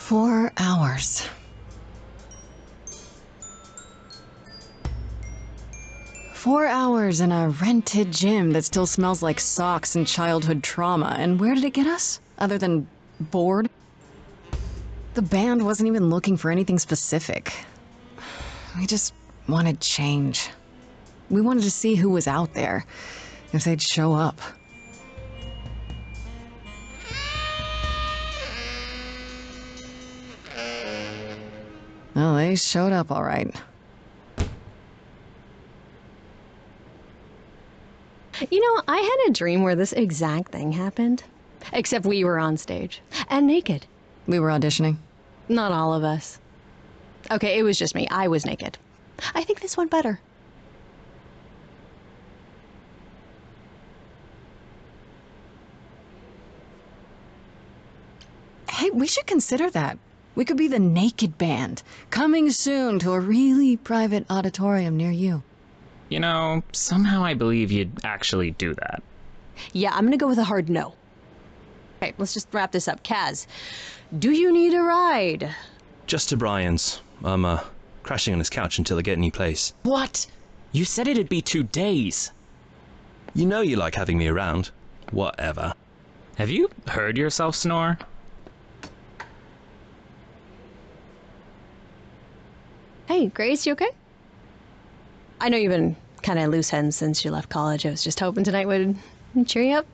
4 hours. 4 hours in a rented gym that still smells like socks and childhood trauma, and where did it get us? Other than bored? The band wasn't even looking for anything specific. We just wanted change. We wanted to see who was out there, if they'd show up. Well, they showed up all right. You know, I had a dream where this exact thing happened. Except we were on stage. And naked. We were auditioning. Not all of us. Okay, it was just me. I was naked. I think this went better. Hey, we should consider that. We could be the Naked Band, coming soon to a really private auditorium near you. You know, somehow I believe you'd actually do that. Yeah, I'm gonna go with a hard no. Okay, let's just wrap this up. Kaz, do you need a ride? Just to Brian's. I'm, crashing on his couch until I get a new place. What? You said it'd be 2 days. You know you like having me around. Whatever. Have you heard yourself snore? Hey, Grace, you okay? I know you've been kind of loose ends since you left college. I was just hoping tonight would cheer you up.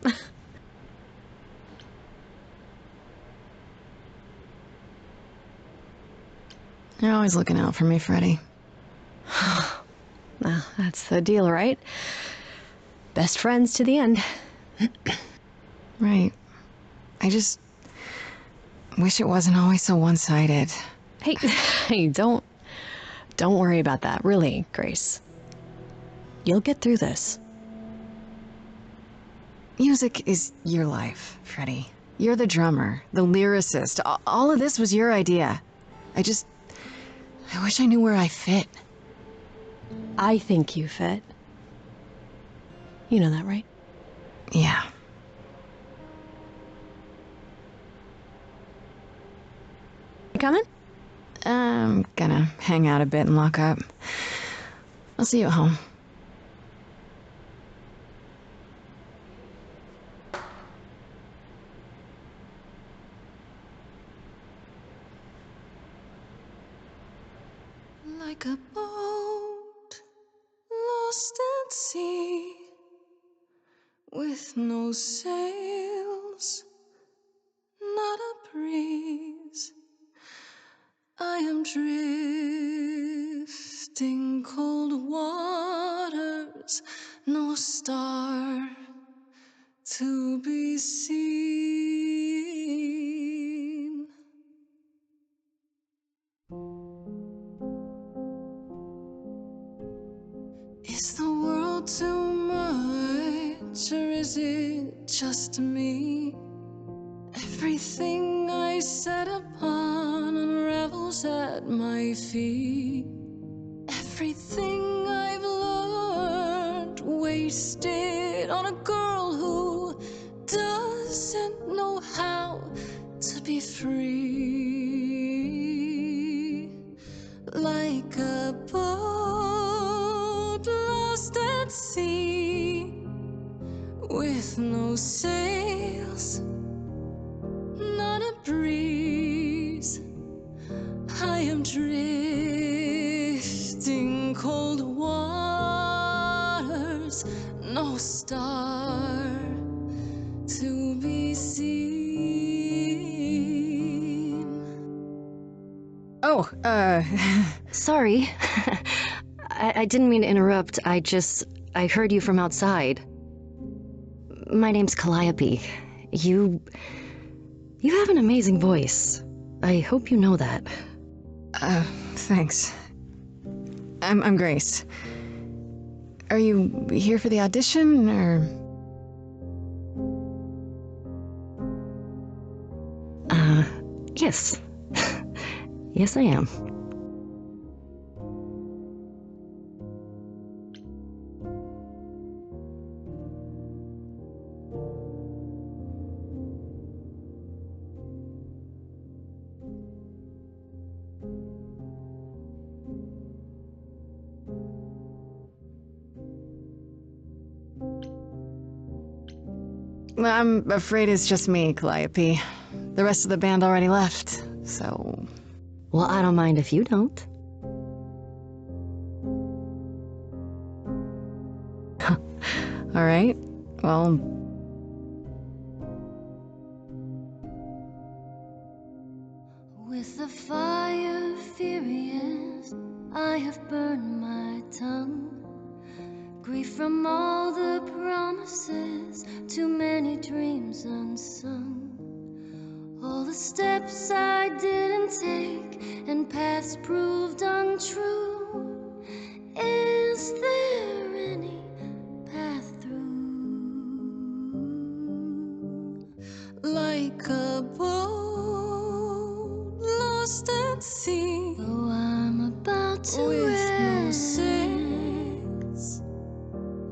You're always looking out for me, Freddie. Well, that's the deal, right? Best friends to the end. Right. I just wish it wasn't always so one-sided. Hey, don't worry about that, really, Grace. You'll get through this. Music is your life, Freddie. You're the drummer, the lyricist. All of this was your idea. I wish I knew where I fit. I think you fit. You know that, right? Yeah. You coming? I'm gonna hang out a bit and lock up. I'll see you at home. Like a boat lost at sea, with no sails, not a breeze. I am drifting cold waters, no star to be seen. Is the world too much, or is it just me? Everything I set upon unravels at my feet. Everything I've learned wasted on a girl who doesn't know how to be free. Like a boat lost at sea, with no sails, not a breeze. I am drifting cold waters, no star to be seen. Oh, Sorry. I didn't mean to interrupt. I heard you from outside. My name's Calliope. You have an amazing voice. I hope you know that. Thanks. I'm Grace. Are you here for the audition, or? Yes. Yes, I am. I'm afraid it's just me, Calliope. The rest of the band already left, so... Well, I don't mind if you don't. All right, well... With the fire furious, I have burned my tongue. Grief from all the promises, too many dreams unsung. All the steps I didn't take and paths proved untrue. Is there any path through? Like a boat lost at sea, though I'm about to with no sails,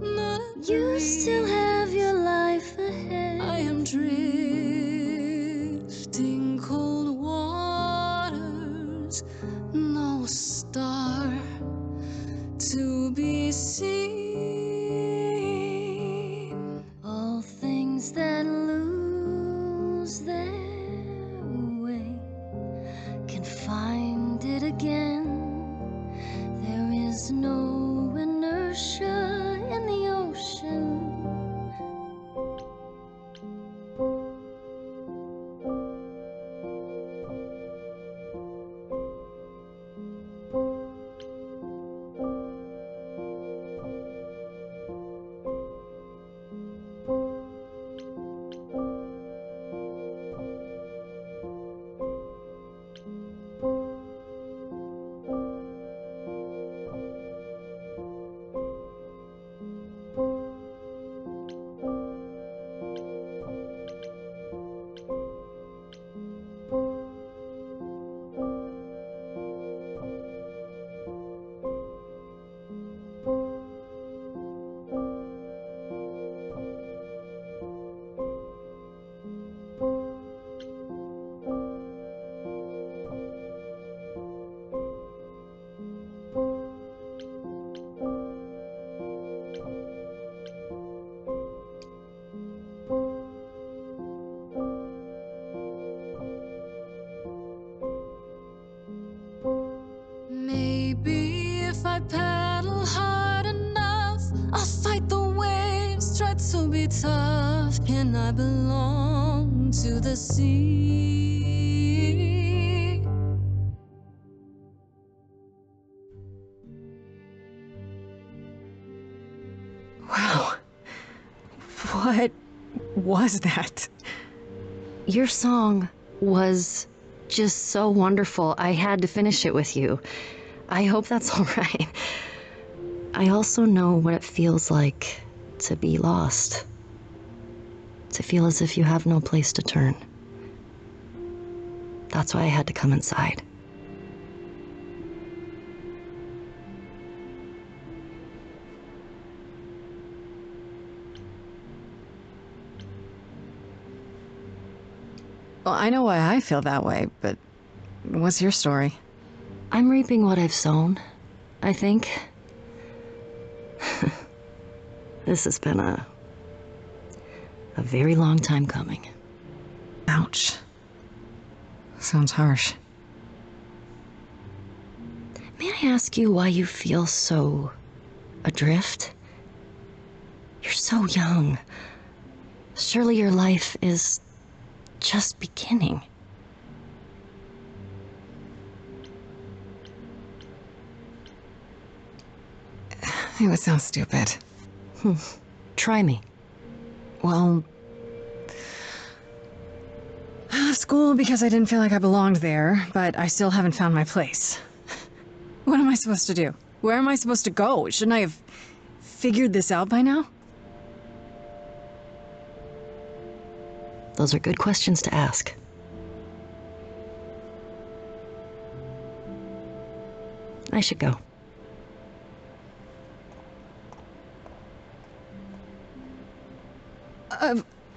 not a you still have your life ahead. I am drifting cold waters, no star to be seen. All things that lose their way can find it again. There is no inertia in the ocean. Maybe if I paddle hard enough, I'll fight the waves, try to be tough. Can I belong to the sea? Wow. What was that? Your song was just so wonderful. I had to finish it with you. I hope that's all right. I also know what it feels like to be lost. To feel as if you have no place to turn. That's why I had to come inside. Well, I know why I feel that way, but what's your story? I'm reaping what I've sown, I think. This has been a very long time coming. Ouch. Sounds harsh. May I ask you why you feel so adrift? You're so young. Surely your life is just beginning. It would sound stupid. Try me. Well, I left school because I didn't feel like I belonged there, but I still haven't found my place. What am I supposed to do? Where am I supposed to go? Shouldn't I have figured this out by now? Those are good questions to ask. I should go.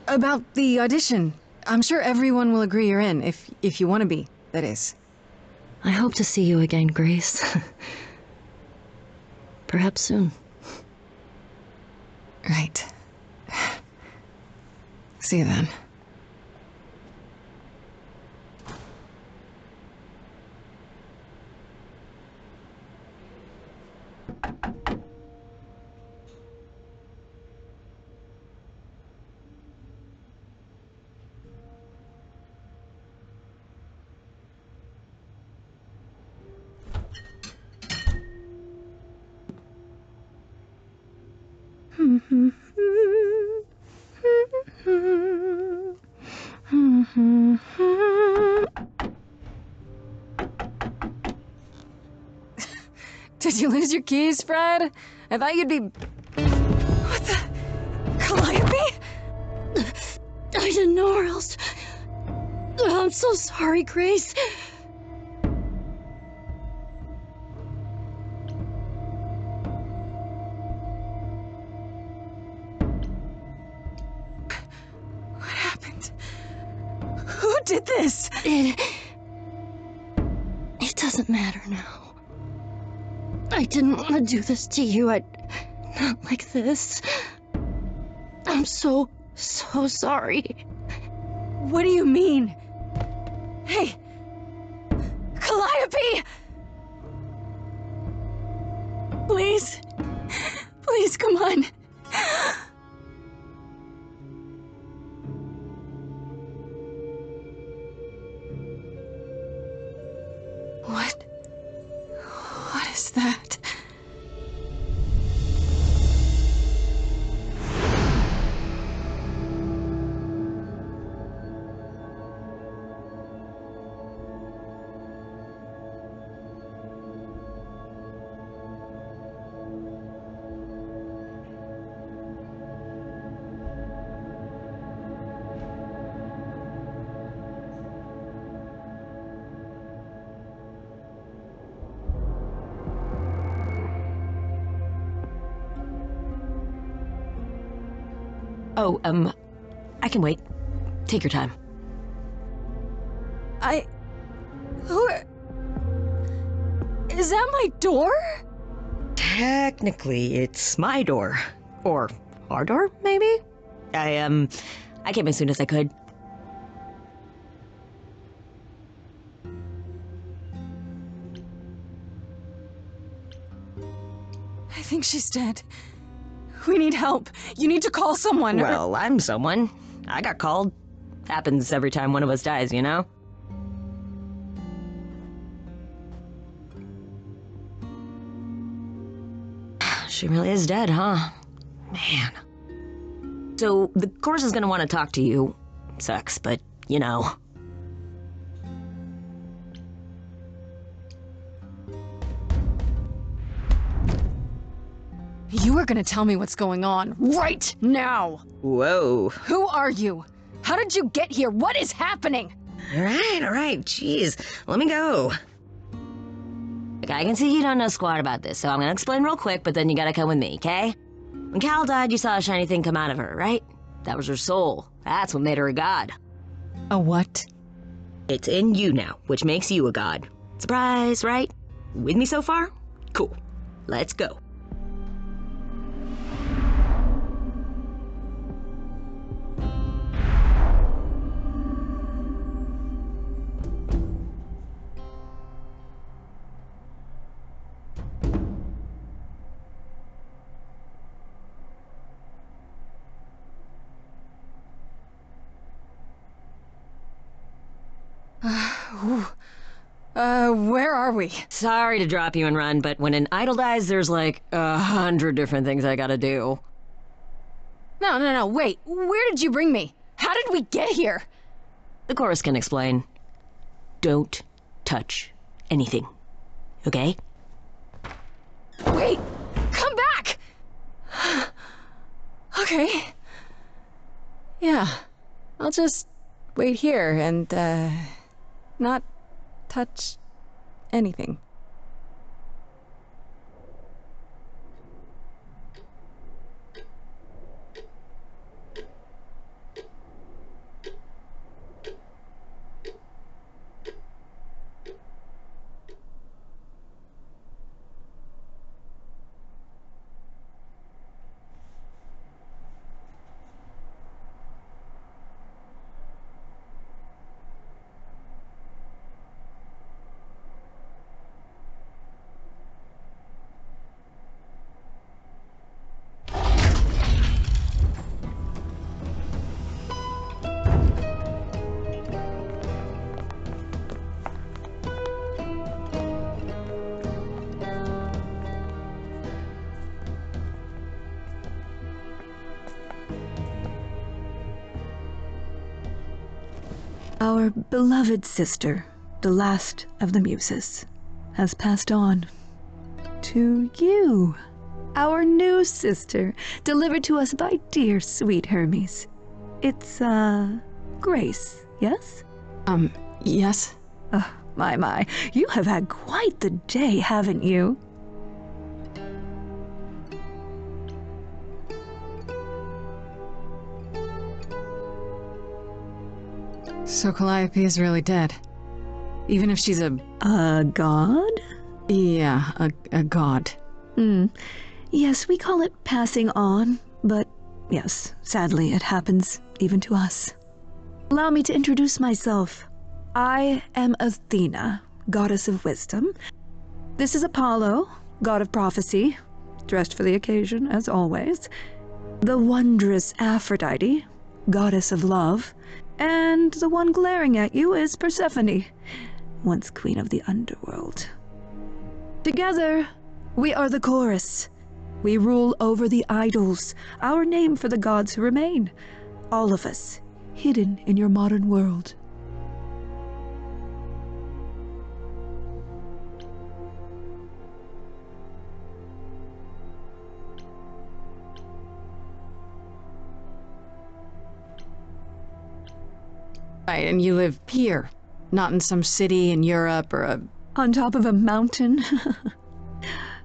About the audition. I'm sure everyone will agree you're in, if you want to be, that is. I hope to see you again, Grace. Perhaps soon. Right. See you then. Did you lose your keys, Fred? I thought you'd be... What the... Calliope? I didn't know where else. I'm so sorry, Grace. What happened? Who did this? It doesn't matter now. I didn't want to do this to you. Not like this. I'm so sorry. What do you mean? Hey! Calliope! Please? Please, come on. What? What is that? Oh, I can wait. Take your time. Who... Is that my door? Technically, it's my door. Or our door, maybe? I came as soon as I could. I think she's dead. We need help. You need to call someone. Well, I'm someone. I got called. Happens every time one of us dies, you know? She really is dead, huh? Man. So, the course is gonna want to talk to you. Sucks, but, you know. You are gonna tell me what's going on right now. Whoa. Who are you? How did you get here? What is happening? All right, jeez. Let me go. Look, I can see you don't know squat about this, so I'm gonna explain real quick, but then you gotta come with me, okay? When Cal died, you saw a shiny thing come out of her, right? That was her soul. That's what made her a god. A what? It's in you now, which makes you a god. Surprise, right? With me so far? Cool. Let's go. Where are we? Sorry to drop you and run, but when an idol dies, there's like 100 different things I gotta do. No, wait. Where did you bring me? How did we get here? The chorus can explain. Don't touch anything, okay? Wait! Come back! Okay. Yeah. I'll just wait here and, not touch anything. Our beloved sister, the last of the Muses, has passed on to you. Our new sister, delivered to us by dear sweet Hermes. It's, Grace, yes? Yes? Oh, my. You have had quite the day, haven't you? So Calliope is really dead. Even if she's a god? Yeah, a god. Yes, we call it passing on, but yes, sadly it happens even to us. Allow me to introduce myself. I am Athena, goddess of wisdom. This is Apollo, god of prophecy, dressed for the occasion as always. The wondrous Aphrodite, goddess of love. And the one glaring at you is Persephone, once queen of the underworld. Together, we are the chorus. We rule over the idols, our name for the gods who remain. All of us, hidden in your modern world. Right, and you live here, not in some city in Europe or a... On top of a mountain?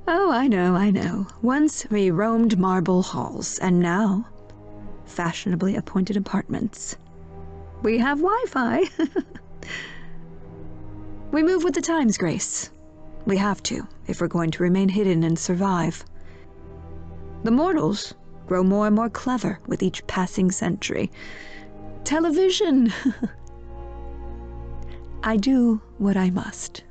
Oh, I know. Once we roamed marble halls, and now, fashionably appointed apartments. We have Wi-Fi. We move with the times, Grace. We have to, if we're going to remain hidden and survive. The mortals grow more and more clever with each passing century. Television! I do what I must.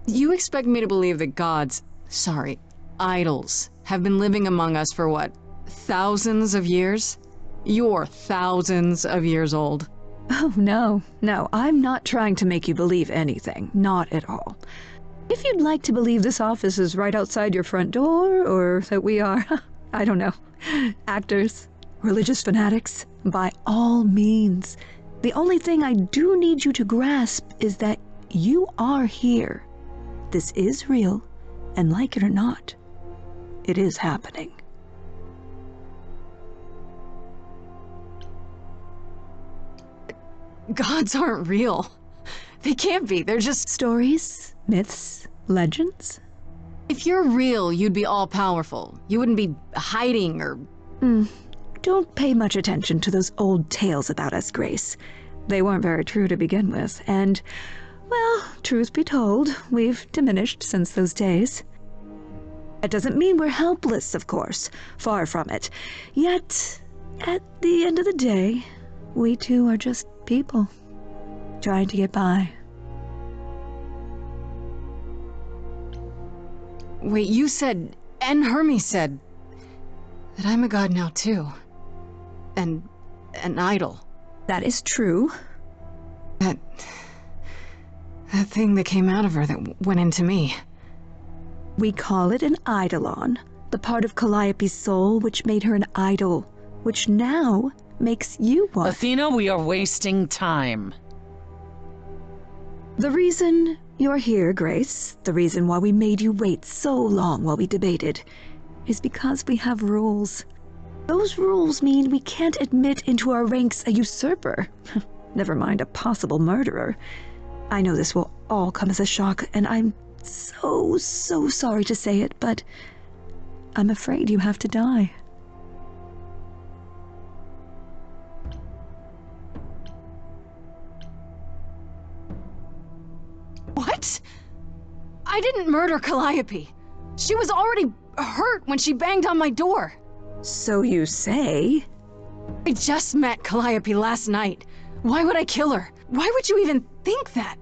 You expect me to believe that gods, idols, have been living among us for what, thousands of years? You're thousands of years old. Oh, no, I'm not trying to make you believe anything, not at all. If you'd like to believe this office is right outside your front door, or that we are, I don't know, actors, religious fanatics, by all means. The only thing I do need you to grasp is that you are here. This is real, and like it or not, it is happening. Gods aren't real. They can't be, they're just... Stories, myths, legends. If you're real, you'd be all-powerful. You wouldn't be hiding or... Don't pay much attention to those old tales about us, Grace. They weren't very true to begin with, and, well, truth be told, we've diminished since those days. That doesn't mean we're helpless, of course. Far from it. Yet, at the end of the day, we too are just people, trying to get by. Wait, you said, and Hermes said, that I'm a god now too. And an idol. That is true. That thing that came out of her that went into me. We call it an eidolon, the part of Calliope's soul which made her an idol, which now makes you one. Athena, we are wasting time. The reason you're here, Grace, the reason why we made you wait so long while we debated, is because we have rules. Those rules mean we can't admit into our ranks a usurper, never mind a possible murderer. I know this will all come as a shock, and I'm so sorry to say it, but I'm afraid you have to die. What? I didn't murder Calliope. She was already hurt when she banged on my door. So you say? I just met Calliope last night. Why would I kill her? Why would you even think that?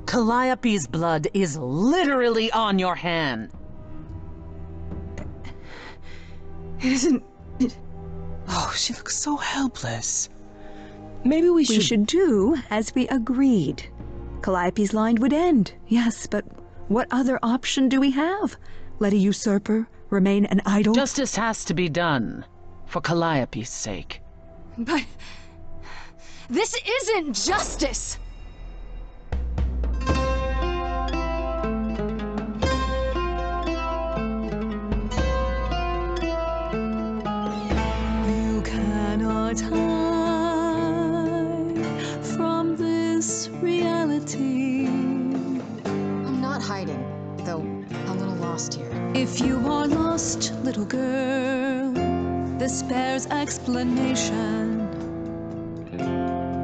Calliope's blood is literally on your hand. It isn't... Oh, she looks so helpless. Maybe we should... We should do as we agreed. Calliope's line would end, yes, but What other option do we have? Let a usurper remain an idol? Justice has to be done, for Calliope's sake. But this isn't justice! You cannot hide from this reality. I'm not hiding, though a little lost here. If you are lost, little girl, this bears explanation.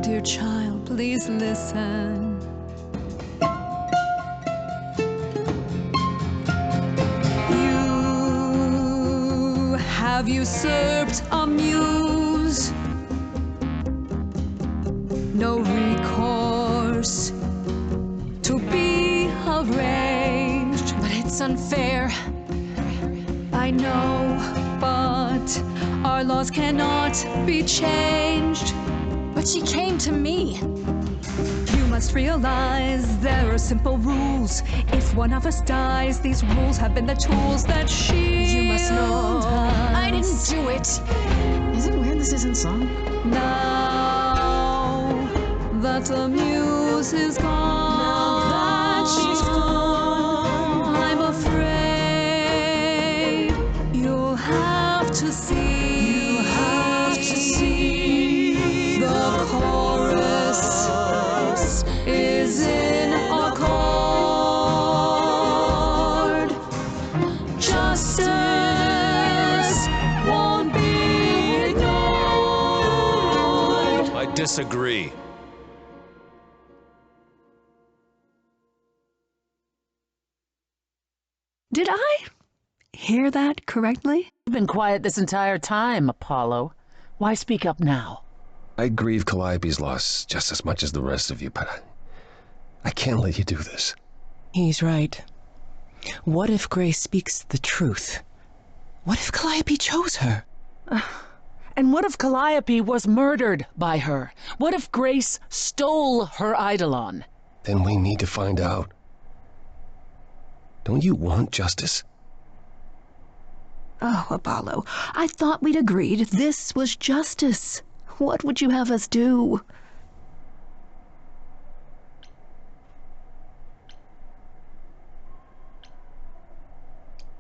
Dear child, please listen. You have usurped a muse. No recourse to be arranged. But it's unfair. I know, but our laws cannot be changed. But she came to me. You must realize there are simple rules. If one of us dies, these rules have been the tools that shield You must know I didn't us. do it. Is it weird this isn't song? Now that the muse is gone, I'm afraid you'll have to see. The chorus is in accord. Justice won't be ignored. I disagree. Did I hear that correctly? You've been quiet this entire time, Apollo. Why speak up now? I grieve Calliope's loss just as much as the rest of you, but I can't let you do this. He's right. What if Grace speaks the truth? What if Calliope chose her? And what if Calliope was murdered by her? What if Grace stole her eidolon? Then we need to find out. Don't you want justice? Oh, Apollo, I thought we'd agreed this was justice. What would you have us do?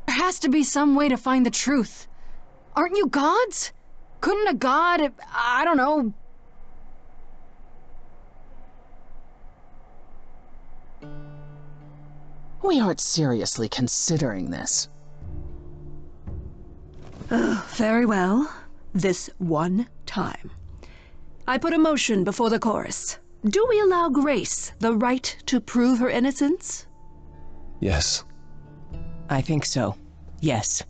There has to be some way to find the truth. Aren't you gods? Couldn't a god, I don't know... We aren't seriously considering this. Very well. This one time. I put a motion before the chorus. Do we allow Grace the right to prove her innocence? Yes. I think so. Yes.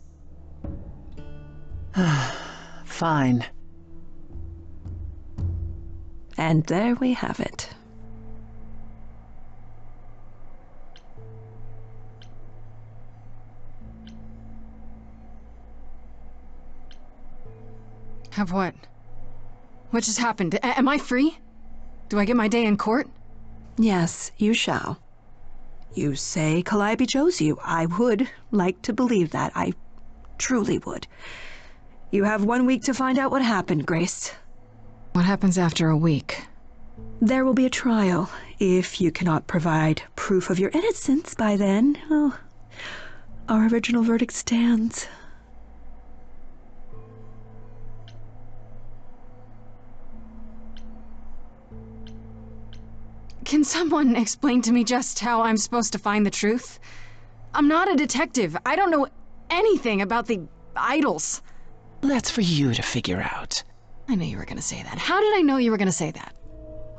Fine. And there we have it. Have what? What just happened? Am I free? Do I get my day in court? Yes, you shall. You say Calliope chose you. I would like to believe that. I truly would. You have 1 week to find out what happened, Grace. What happens after a week? There will be a trial. If you cannot provide proof of your innocence by then, well, our original verdict stands. Can someone explain to me just how I'm supposed to find the truth? I'm not a detective. I don't know anything about the idols. That's for you to figure out. I knew you were gonna say that. How did I know you were gonna say that?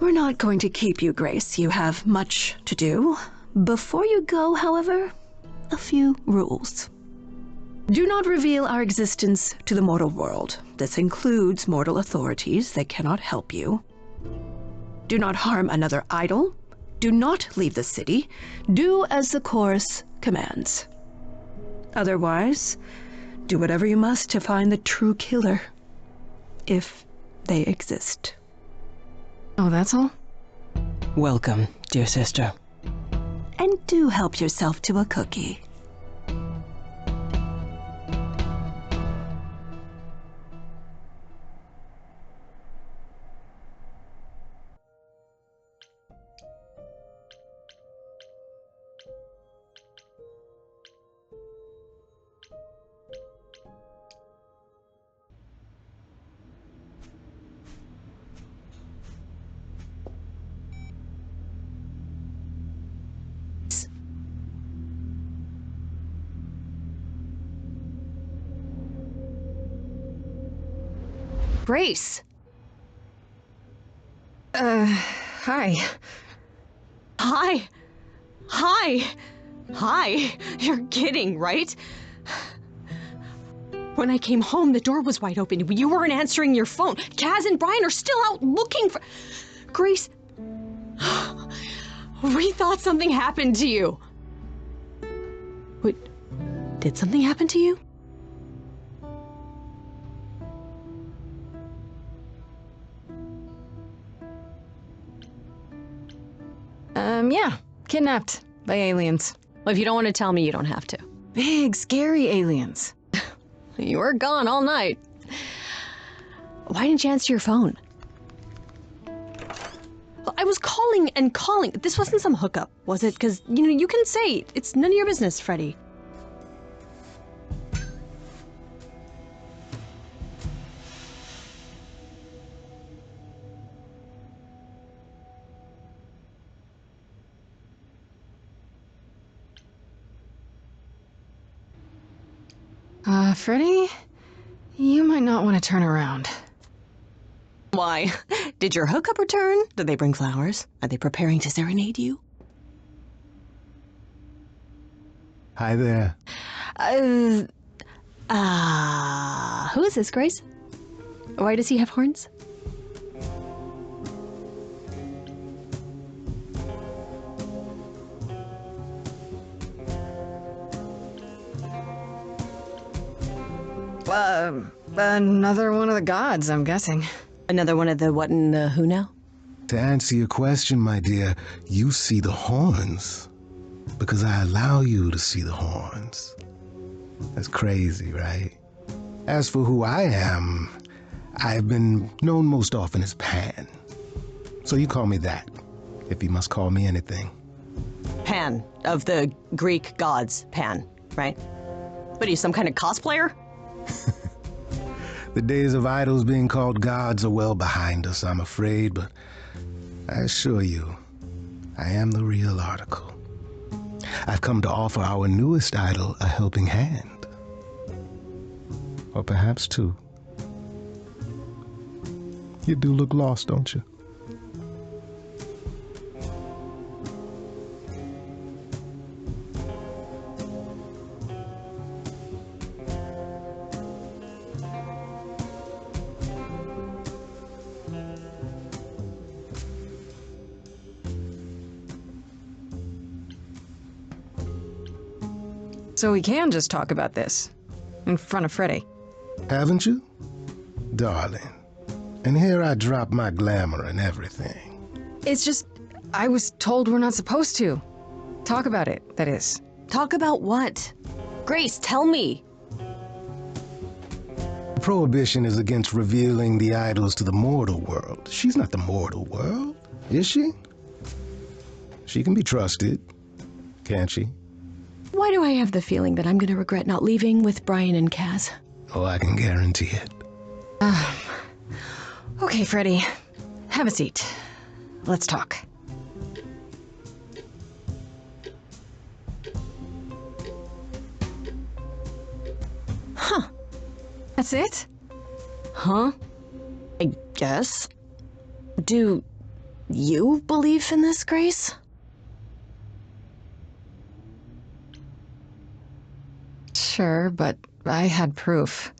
We're not going to keep you, Grace. You have much to do. Before you go, however, a few rules. Do not reveal our existence to the mortal world. This includes mortal authorities. They cannot help you. Do not harm another idol. Do not leave the city. Do as the chorus commands. Otherwise, do whatever you must to find the true killer, if they exist. Oh, that's all? Welcome, dear sister. And do help yourself to a cookie. Grace! Hi. Hi! Hi! Hi! You're kidding, right? When I came home, the door was wide open. You weren't answering your phone. Kaz and Brian are still out looking for... Grace... We thought something happened to you. Wait, did something happen to you? Yeah. Kidnapped by aliens. Well, if you don't want to tell me, you don't have to. Big, scary aliens. You were gone all night. Why didn't you answer your phone? I was calling and calling. This wasn't some hookup, was it? Because, you can say it's none of your business, Freddie. Freddie? You might not want to turn around. Why? Did your hookup return? Did they bring flowers? Are they preparing to serenade you? Hi there. Who is this, Grace? Why does he have horns? Another one of the gods, I'm guessing. Another one of the what and the who now? To answer your question, my dear, you see the horns because I allow you to see the horns. That's crazy, right? As for who I am, I've been known most often as Pan. So you call me that, if you must call me anything. Pan, of the Greek gods, Pan, right? What are you, some kind of cosplayer? The days of idols being called gods are well behind us, I'm afraid, but I assure you, I am the real article. I've come to offer our newest idol a helping hand. Or perhaps two. You do look lost, don't you? So we can just talk about this. In front of Freddie. Haven't you? Darling. And here I drop my glamour and everything. It's just, I was told we're not supposed to. Talk about it, that is. Talk about what? Grace, tell me. Prohibition is against revealing the idols to the mortal world. She's not the mortal world, is she? She can be trusted, can't she? Why do I have the feeling that I'm going to regret not leaving with Brian and Kaz? Oh, I can guarantee it. Okay, Freddie. Have a seat. Let's talk. Huh. That's it? Huh? I guess. Do you believe in this, Grace? Sure, but I had proof.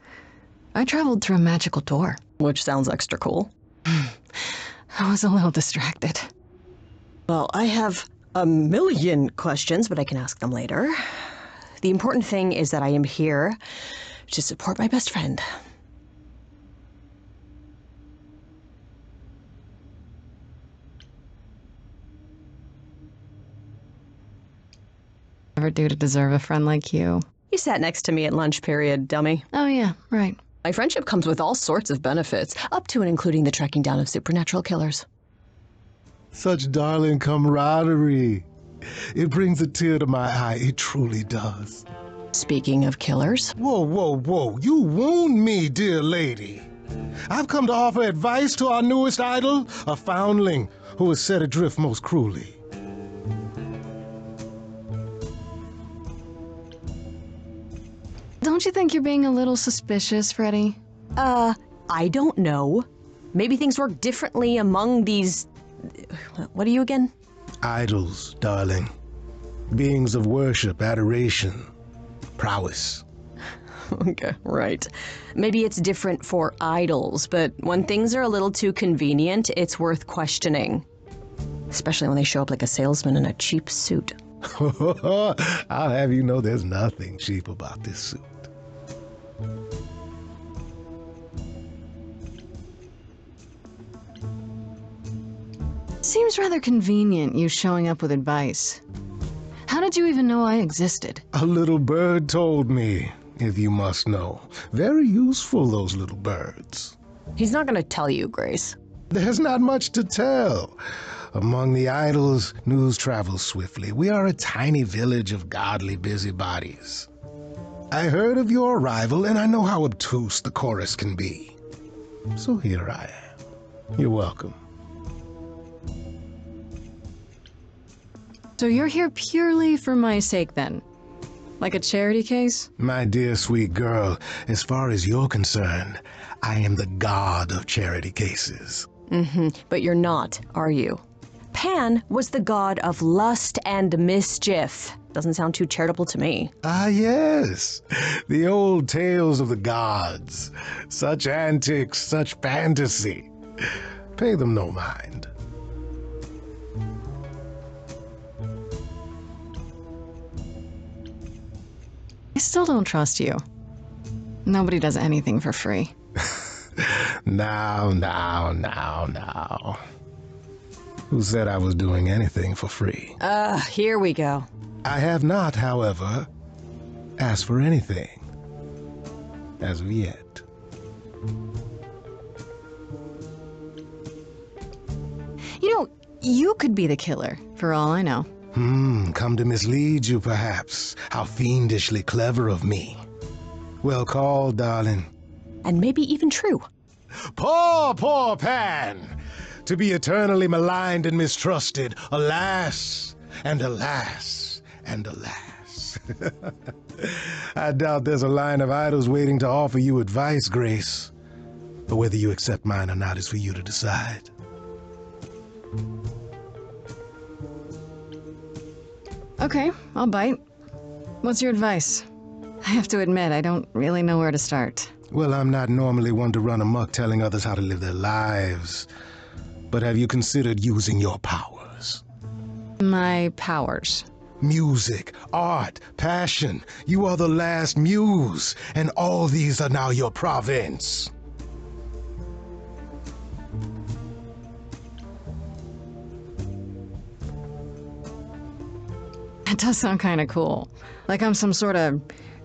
I traveled through a magical door. Which sounds extra cool. I was a little distracted. Well, I have a million questions, but I can ask them later. The important thing is that I am here to support my best friend. ever do to deserve a friend like you? You sat next to me at lunch period, dummy. Oh yeah, right. My friendship comes with all sorts of benefits, up to and including the tracking down of supernatural killers. Such darling camaraderie. It brings a tear to my eye, it truly does. Speaking of killers. Whoa, whoa, whoa, you wound me, dear lady. I've come to offer advice to our newest idol, a foundling who was set adrift most cruelly. Don't you think you're being a little suspicious, Freddy? I don't know. Maybe things work differently among these... What are you again? Idols, darling. Beings of worship, adoration, prowess. Okay, right. Maybe it's different for idols, but when things are a little too convenient, it's worth questioning. Especially when they show up like a salesman in a cheap suit. I'll have you know there's nothing cheap about this suit. Seems rather convenient, you showing up with advice. How did you even know I existed? A little bird told me, if you must know. Very useful, those little birds. He's not gonna tell you, Grace. There's not much to tell. Among the idols, news travels swiftly. We are a tiny village of godly busybodies. I heard of your arrival, and I know how obtuse the chorus can be. So here I am. You're welcome. So you're here purely for my sake, then? Like a charity case? My dear sweet girl, as far as you're concerned, I am the god of charity cases. But you're not, are you? Pan was the god of lust and mischief. Doesn't sound too charitable to me. Ah, yes. The old tales of the gods. Such antics, such fantasy. Pay them no mind. I still don't trust you. Nobody does anything for free. Now. Who said I was doing anything for free? Here we go. I have not, however, asked for anything. As of yet. You know, you could be the killer, for all I know. Come to mislead you, perhaps. How fiendishly clever of me. Well called, darling. And maybe even true. Poor Pan! To be eternally maligned and mistrusted. Alas, and alas, and alas. I doubt there's a line of idols waiting to offer you advice, Grace. But whether you accept mine or not is for you to decide. Okay, I'll bite. What's your advice? I have to admit, I don't really know where to start. Well, I'm not normally one to run amok telling others how to live their lives. But have you considered using your powers? My powers? Music, art, passion. You are the last muse, and all these are now your province. That does sound kind of cool. Like I'm some sort of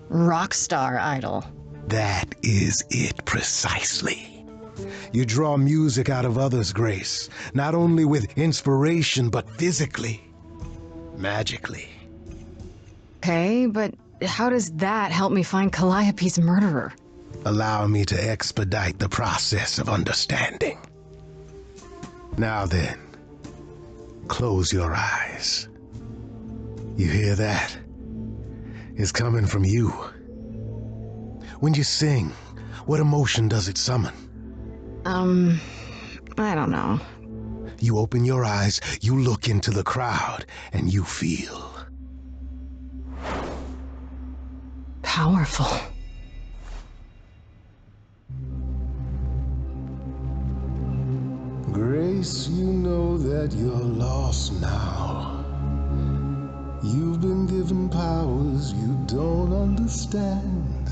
rock star idol. That is it precisely. You draw music out of others, Grace, not only with inspiration, but physically, magically. Okay, but how does that help me find Calliope's murderer? Allow me to expedite the process of understanding. Now then, close your eyes. You hear that? It's coming from you. When you sing, what emotion does it summon? I don't know. You open your eyes, you look into the crowd, and you feel... powerful. Grace, you know that you're lost now. You've been given powers you don't understand.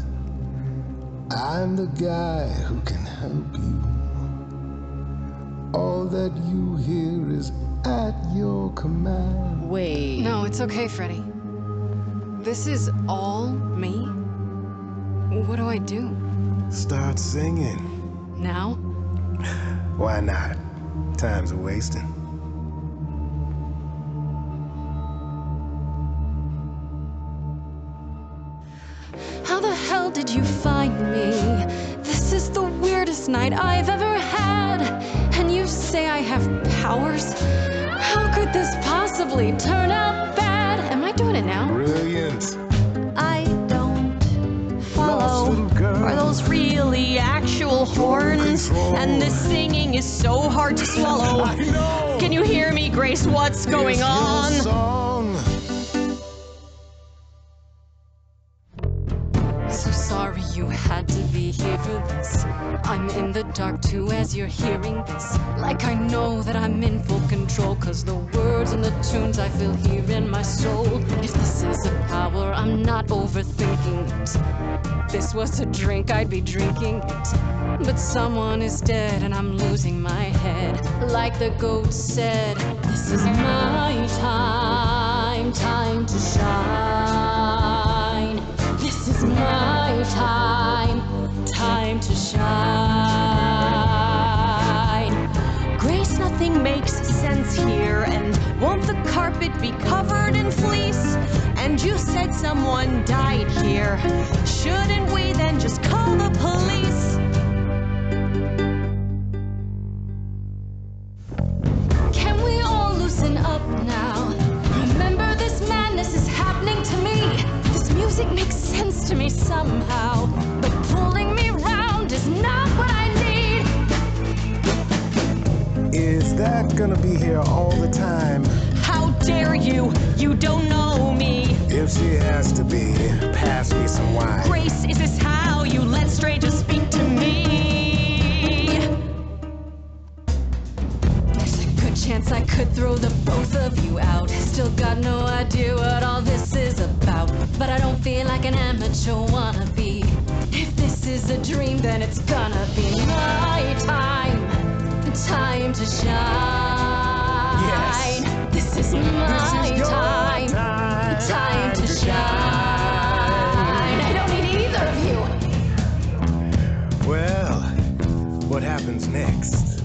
I'm the guy who can help you. All that you hear is at your command. Wait. No, it's okay, Freddy. This is all me? What do I do? Start singing. Now? Why not? Time's a wasting. How the hell did you find me? This is the weirdest night I've ever had. And you say I have powers? How could this possibly turn out bad? Am I doing it now? Brilliant. I don't follow. Lost little girl. Are those really actual horns? control. And this singing is so hard to swallow. I know. Can you hear me, Grace? What's going It's your on? song. So sorry you had to be here for this. I'm in the dark too as you're hearing this. Like I know that I'm in full control, 'cause the words and the tunes I feel here in my soul. If this is a power, I'm not overthinking it. If this was a drink, I'd be drinking it. But someone is dead and I'm losing my head. Like the goat said, this is my time, time to shine. This is my time, time to shine. Grace, nothing makes sense here. And won't the carpet be covered in fleece? And you said someone died here. Shouldn't we then just call the police? Can we all loosen up now? Remember, this madness is happening to me. This music makes sense to me somehow, but pulling me round is not what I need. Is that gonna be here all the time? How dare you? You don't know me. If she has to be, pass me some wine. Grace, is this how you let strangers speak to me? There's a good chance I could throw the both of you out. Still got no idea what all this is about, but I don't feel like an amateur wannabe. If this is a dream, then it's gonna be my time, time to shine. Yes. This is my your time, time to shine. I don't need either of you. Well, what happens next?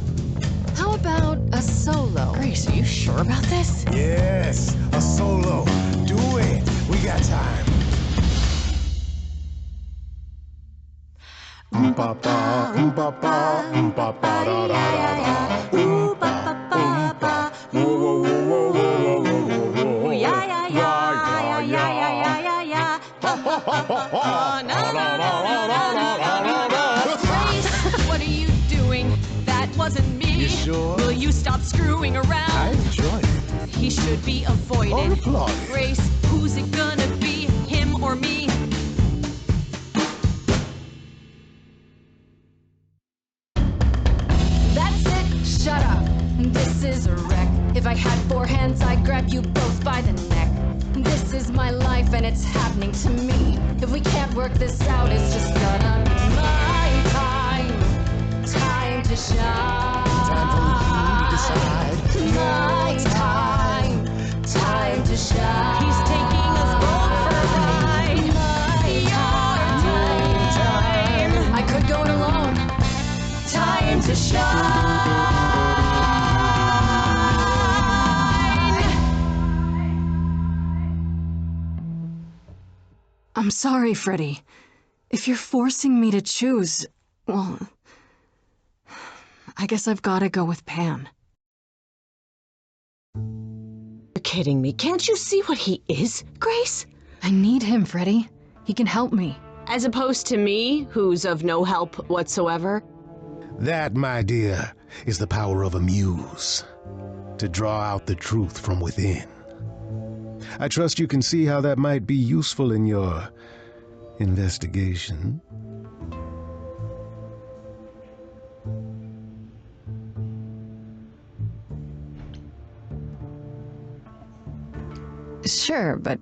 How about a solo? Grace, are you sure about this? Yes, a solo. Do it. We got time. Ba-ba, ba-ba, ba-ba, da, da, da, da. Ooh, ba, ba, ba, ba. Whoa, whoa, whoa, whoa, whoa, whoa, whoa, whoa. Yeah, yeah, yeah, yeah, yeah, yeah, yeah, yeah. Na, na, na, na, na, na, na. Grace, what are you doing? That wasn't me. You sure? Will you stop screwing I around? enjoy it. He should be Or avoided. applauded. Grace, who's it gonna be? Him or me? That's it, shut up. This is a wreck. If I had four hands, I'd grab you both by the neck. This is my life and it's happening to me. If we can't work this out, it's just gonna be my time, time to shine. Time for you to decide. My time, time to shine. He's taking us both for a ride. My time. I could go it alone. Time to shine. I'm sorry, Freddy. If you're forcing me to choose, well, I guess I've gotta go with Pan. You're kidding me. Can't you see what he is, Grace? I need him, Freddy. He can help me. As opposed to me, who's of no help whatsoever. That, my dear, is the power of a muse. To draw out the truth from within. I trust you can see how that might be useful in your investigation. Sure, but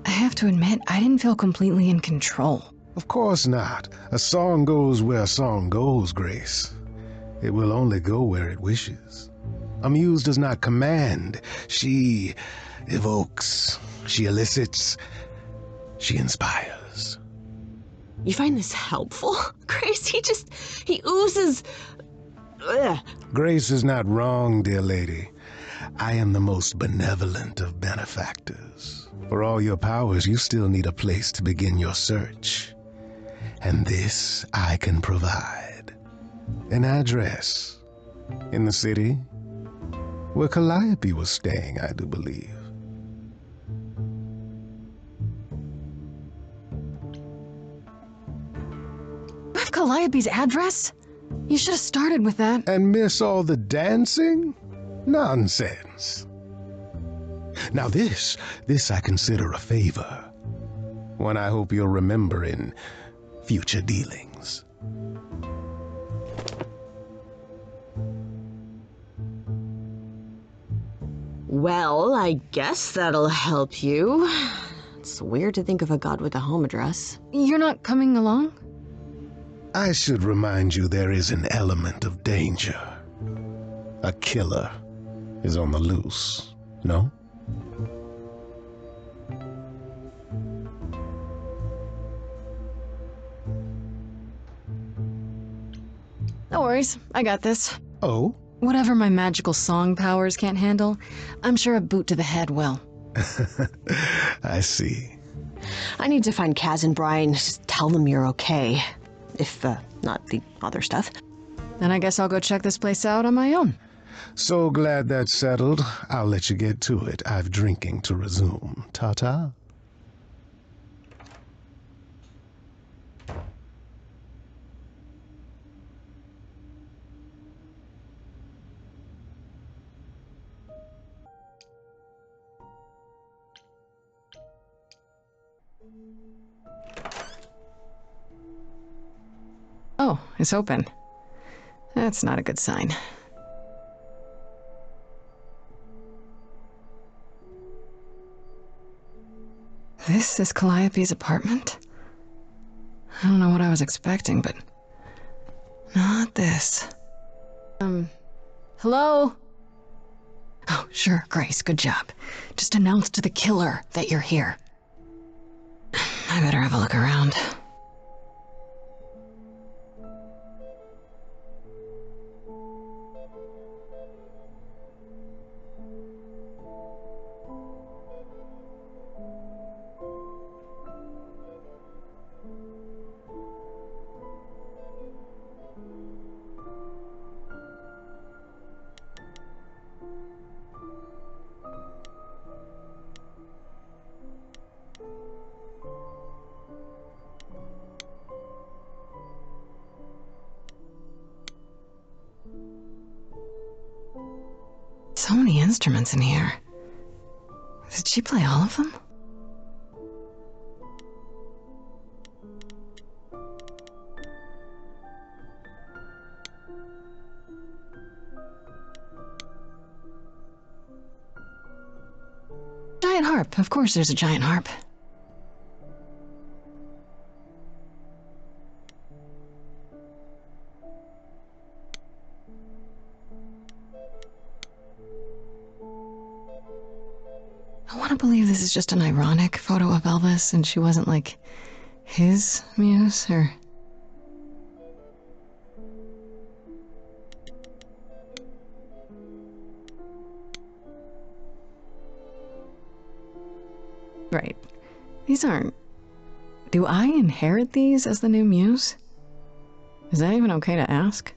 I have to admit, I didn't feel completely in control. Of course not. A song goes where a song goes, Grace. It will only go where it wishes. A muse does not command. She evokes. She elicits she inspires. You find this helpful? Grace, he oozes. Ugh. Grace is not wrong, dear lady. I am the most benevolent of benefactors. For all your powers, you still need a place to begin your search. And this I can provide. An address in the city where Calliope was staying, I do believe. You have Calliope's address? You should have started with that. And miss all the dancing? Nonsense. Now this I consider a favor. One I hope you'll remember in future dealings. Well, I guess that'll help you. It's weird to think of a god with a home address. You're not coming along? I should remind you there is an element of danger. A killer is on the loose, no? No worries, I got this. Oh? Whatever my magical song powers can't handle, I'm sure a boot to the head will. I see. I need to find Kaz and Brian. Just tell them you're okay. If, not the other stuff. Then I guess I'll go check this place out on my own. So glad that's settled. I'll let you get to it. I've drinking to resume. Ta-ta. Oh, it's open. That's not a good sign. This is Calliope's apartment? I don't know what I was expecting, but not this. Hello? Oh, sure, Grace, good job. Just announce to the killer that you're here. I better have a look around. So many instruments in here. Did she play all of them? Giant harp. Of course there's a giant harp. I want to believe this is just an ironic photo of Elvis and she wasn't like his muse or... Right. These aren't... Do I inherit these as the new muse? Is that even okay to ask?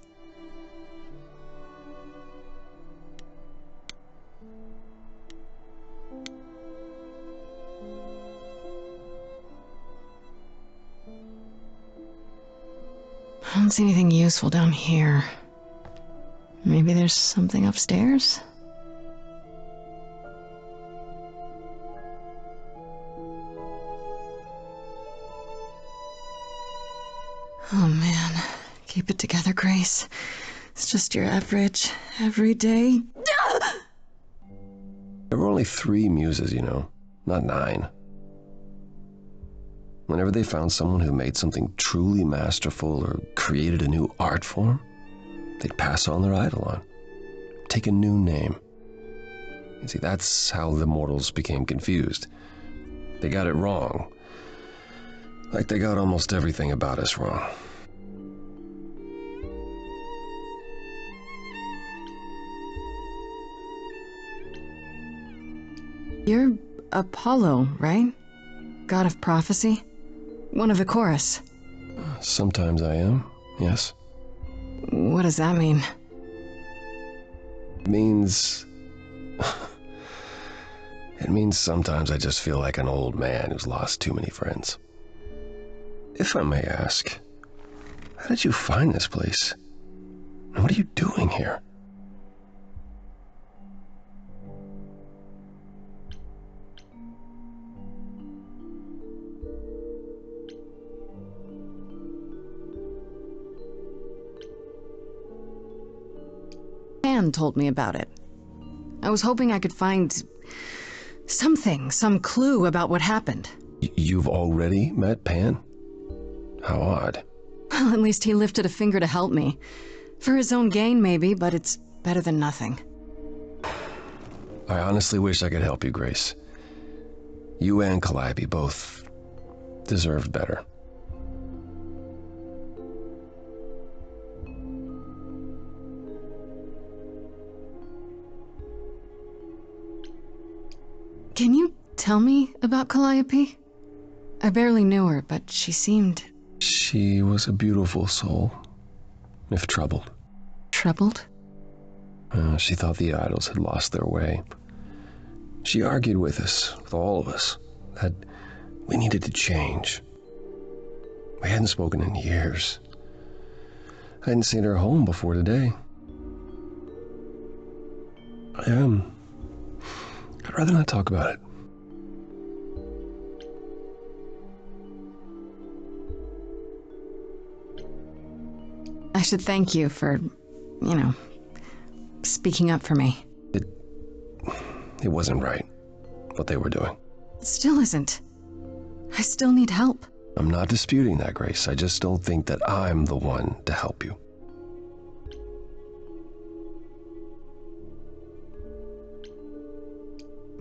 I don't see anything useful down here. Maybe there's something upstairs? Oh man, keep it together, Grace. It's just your average, everyday... There were only 3 muses, you know, not 9. Whenever they found someone who made something truly masterful or created a new art form, they'd pass on their eidolon, take a new name. You see, that's how the mortals became confused. They got it wrong. Like they got almost everything about us wrong. You're Apollo, right? God of prophecy? One of the chorus. Sometimes I am, yes. What does that mean? It means sometimes I just feel like an old man who's lost too many friends. If I may ask, how did you find this place? And what are you doing here? Pan told me about it. I was hoping I could find something, some clue about what happened. You've already met Pan? How odd. Well, at least he lifted a finger to help me. For his own gain, maybe, but it's better than nothing. I honestly wish I could help you, Grace. You and Calliope both deserved better. Can you tell me about Calliope? I barely knew her, but she seemed... She was a beautiful soul, if troubled. Troubled? She thought the idols had lost their way. She argued with us, with all of us, that we needed to change. We hadn't spoken in years. I hadn't seen her home before today. I'd rather not talk about it. I should thank you for, speaking up for me. It wasn't right, what they were doing. It still isn't. I still need help. I'm not disputing that, Grace. I just don't think that I'm the one to help you.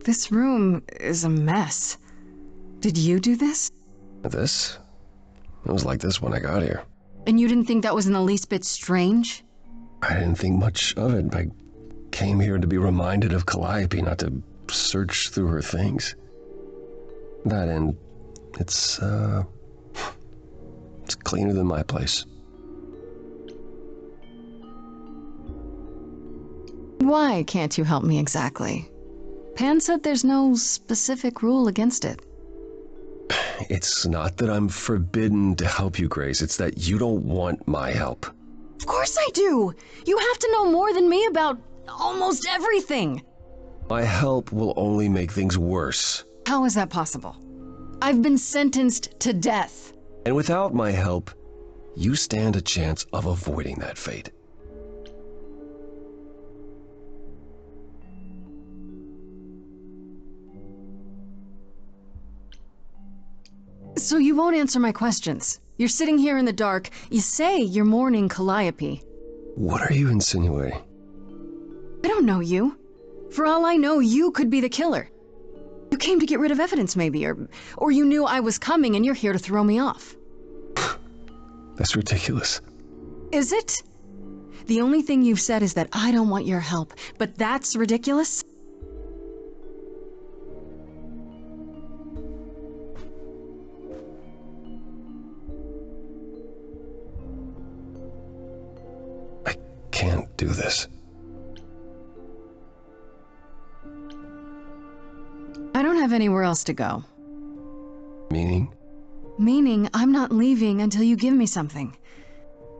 This room is a mess. Did you do this? This? It was like this when I got here. And you didn't think that was in the least bit strange? I didn't think much of it. I came here to be reminded of Calliope, not to search through her things. That and it's cleaner than my place. Why can't you help me exactly? Pan said there's no specific rule against it. It's not that I'm forbidden to help you, Grace. It's that you don't want my help. Of course I do! You have to know more than me about almost everything! My help will only make things worse. How is that possible? I've been sentenced to death. And without my help, you stand a chance of avoiding that fate. So you won't answer my questions. You're sitting here in the dark. You say you're mourning Calliope. What are you insinuating? I don't know you. For all I know, you could be the killer. You came to get rid of evidence, maybe, or you knew I was coming and you're here to throw me off. That's ridiculous. Is it? The only thing you've said is that I don't want your help, but that's ridiculous? Can't do this. I don't have anywhere else to go. Meaning? Meaning I'm not leaving until you give me something.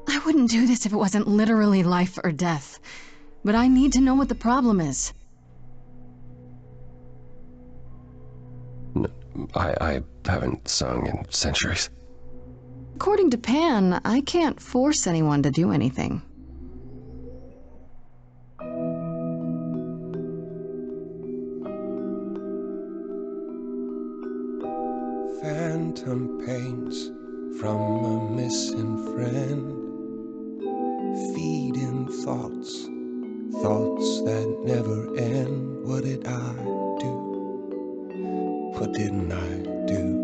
I wouldn't do this if it wasn't literally life or death. But I need to know what the problem is. I haven't sung in centuries. According to Pan, I can't force anyone to do anything. Phantom pains from a missing friend, feeding thoughts that never end. What did I do? What didn't I do?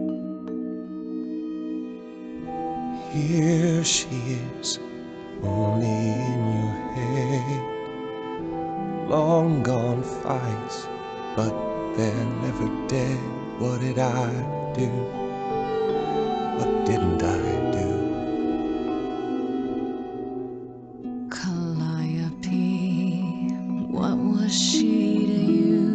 was, but they're never dead. What did I do? What didn't I do? Calliope, what was she to you?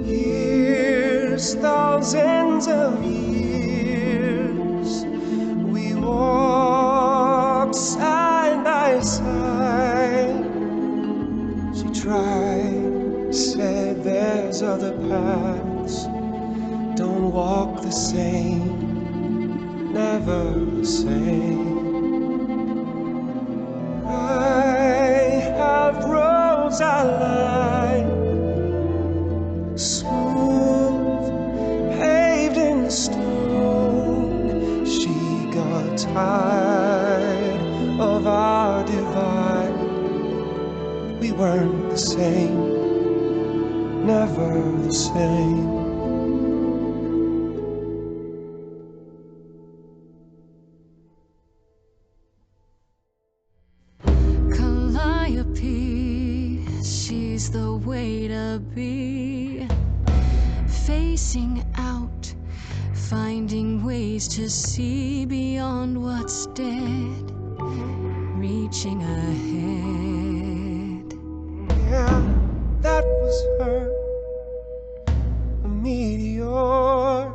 Years, thousands of years, we walked side by side. She tried, said there's other paths. Don't walk the same, never the same. I have roads I like, smooth, paved in stone. She got tired of our divide. We weren't the same, never the same. Calliope, she's the way to be. Facing out, finding ways to see beyond what's dead, reaching ahead. Yeah, that was her. A meteor,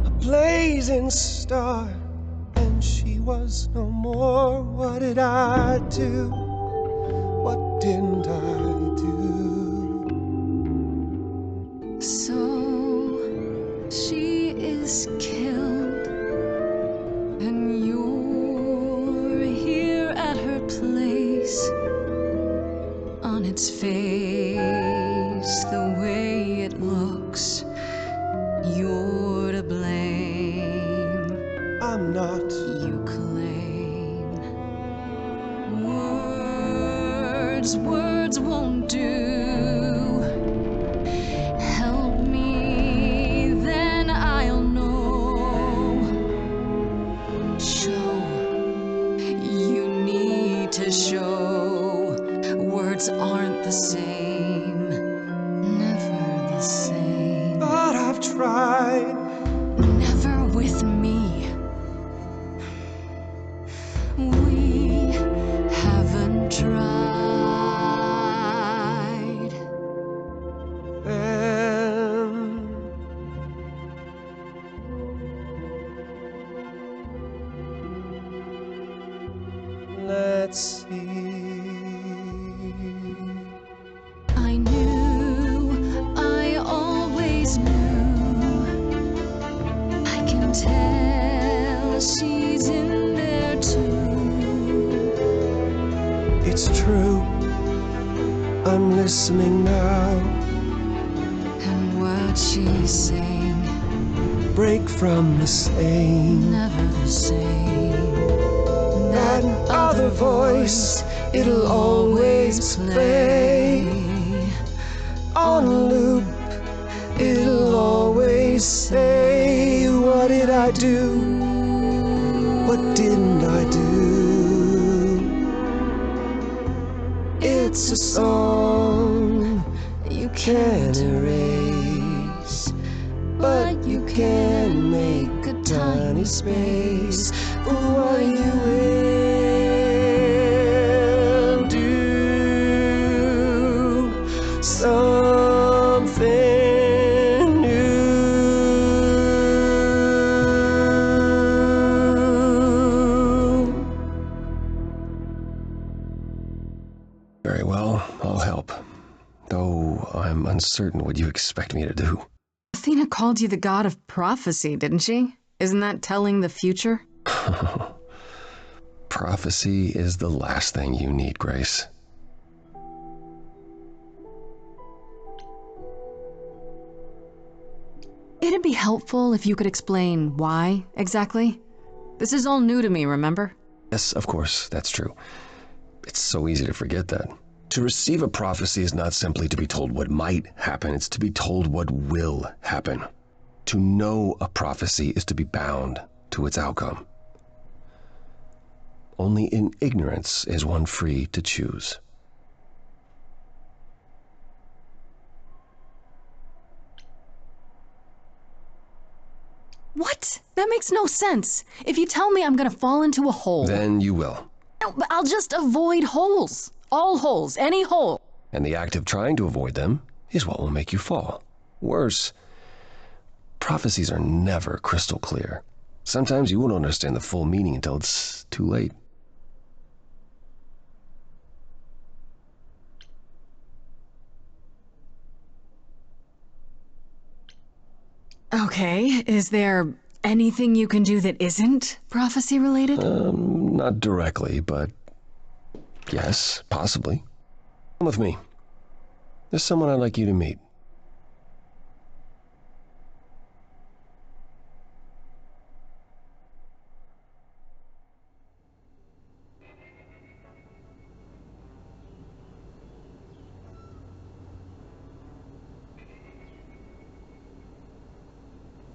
a blazing star. And she was no more. What did I do? What didn't I do? So she is killed, and you're here at her place. On its face, the way it looks, you're to blame. I'm not. You claim words won't do. Help me, then I'll know. Show, you need to show. Words aren't the same, never the same. But I've tried. Never with me. We haven't tried. Then let's see. I knew, I always knew. I can tell she's in there too. It's true. I'm listening now. And what she's saying, break from the same. never the same. That other voice, it'll always play. On loop, it'll always say, what did I do? What didn't I do? It's a song you can't erase, but you can make a tiny space for what you will do. Something new. Very well, I'll help. Though I'm uncertain what you expect me to do. Athena called you the god of prophecy, didn't she? Isn't that telling the future? Prophecy is the last thing you need, Grace. It'd be helpful if you could explain why, exactly. This is all new to me, remember? Yes, of course, that's true. It's so easy to forget that. To receive a prophecy is not simply to be told what might happen, it's to be told what will happen. To know a prophecy is to be bound to its outcome. Only in ignorance is one free to choose. What? That makes no sense. If you tell me I'm gonna fall into a hole... Then you will. No, but I'll just avoid holes. All holes, any hole. And the act of trying to avoid them is what will make you fall. Worse, prophecies are never crystal clear. Sometimes you won't understand the full meaning until it's too late. Okay, is there anything you can do that isn't prophecy related? Not directly, but yes, possibly. Come with me. There's someone I'd like you to meet.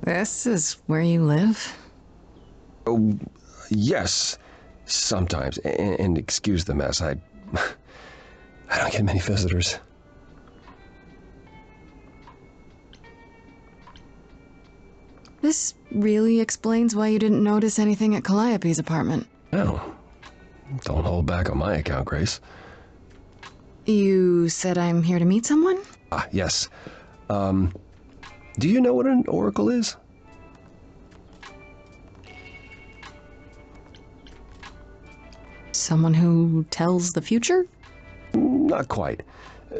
This is where you live? Oh, yes, sometimes. And excuse the mess, I don't get many visitors. This really explains why you didn't notice anything at Calliope's apartment. No. Don't hold back on my account, Grace. You said I'm here to meet someone? Ah, yes. Do you know what an oracle is? Someone who tells the future? Not quite.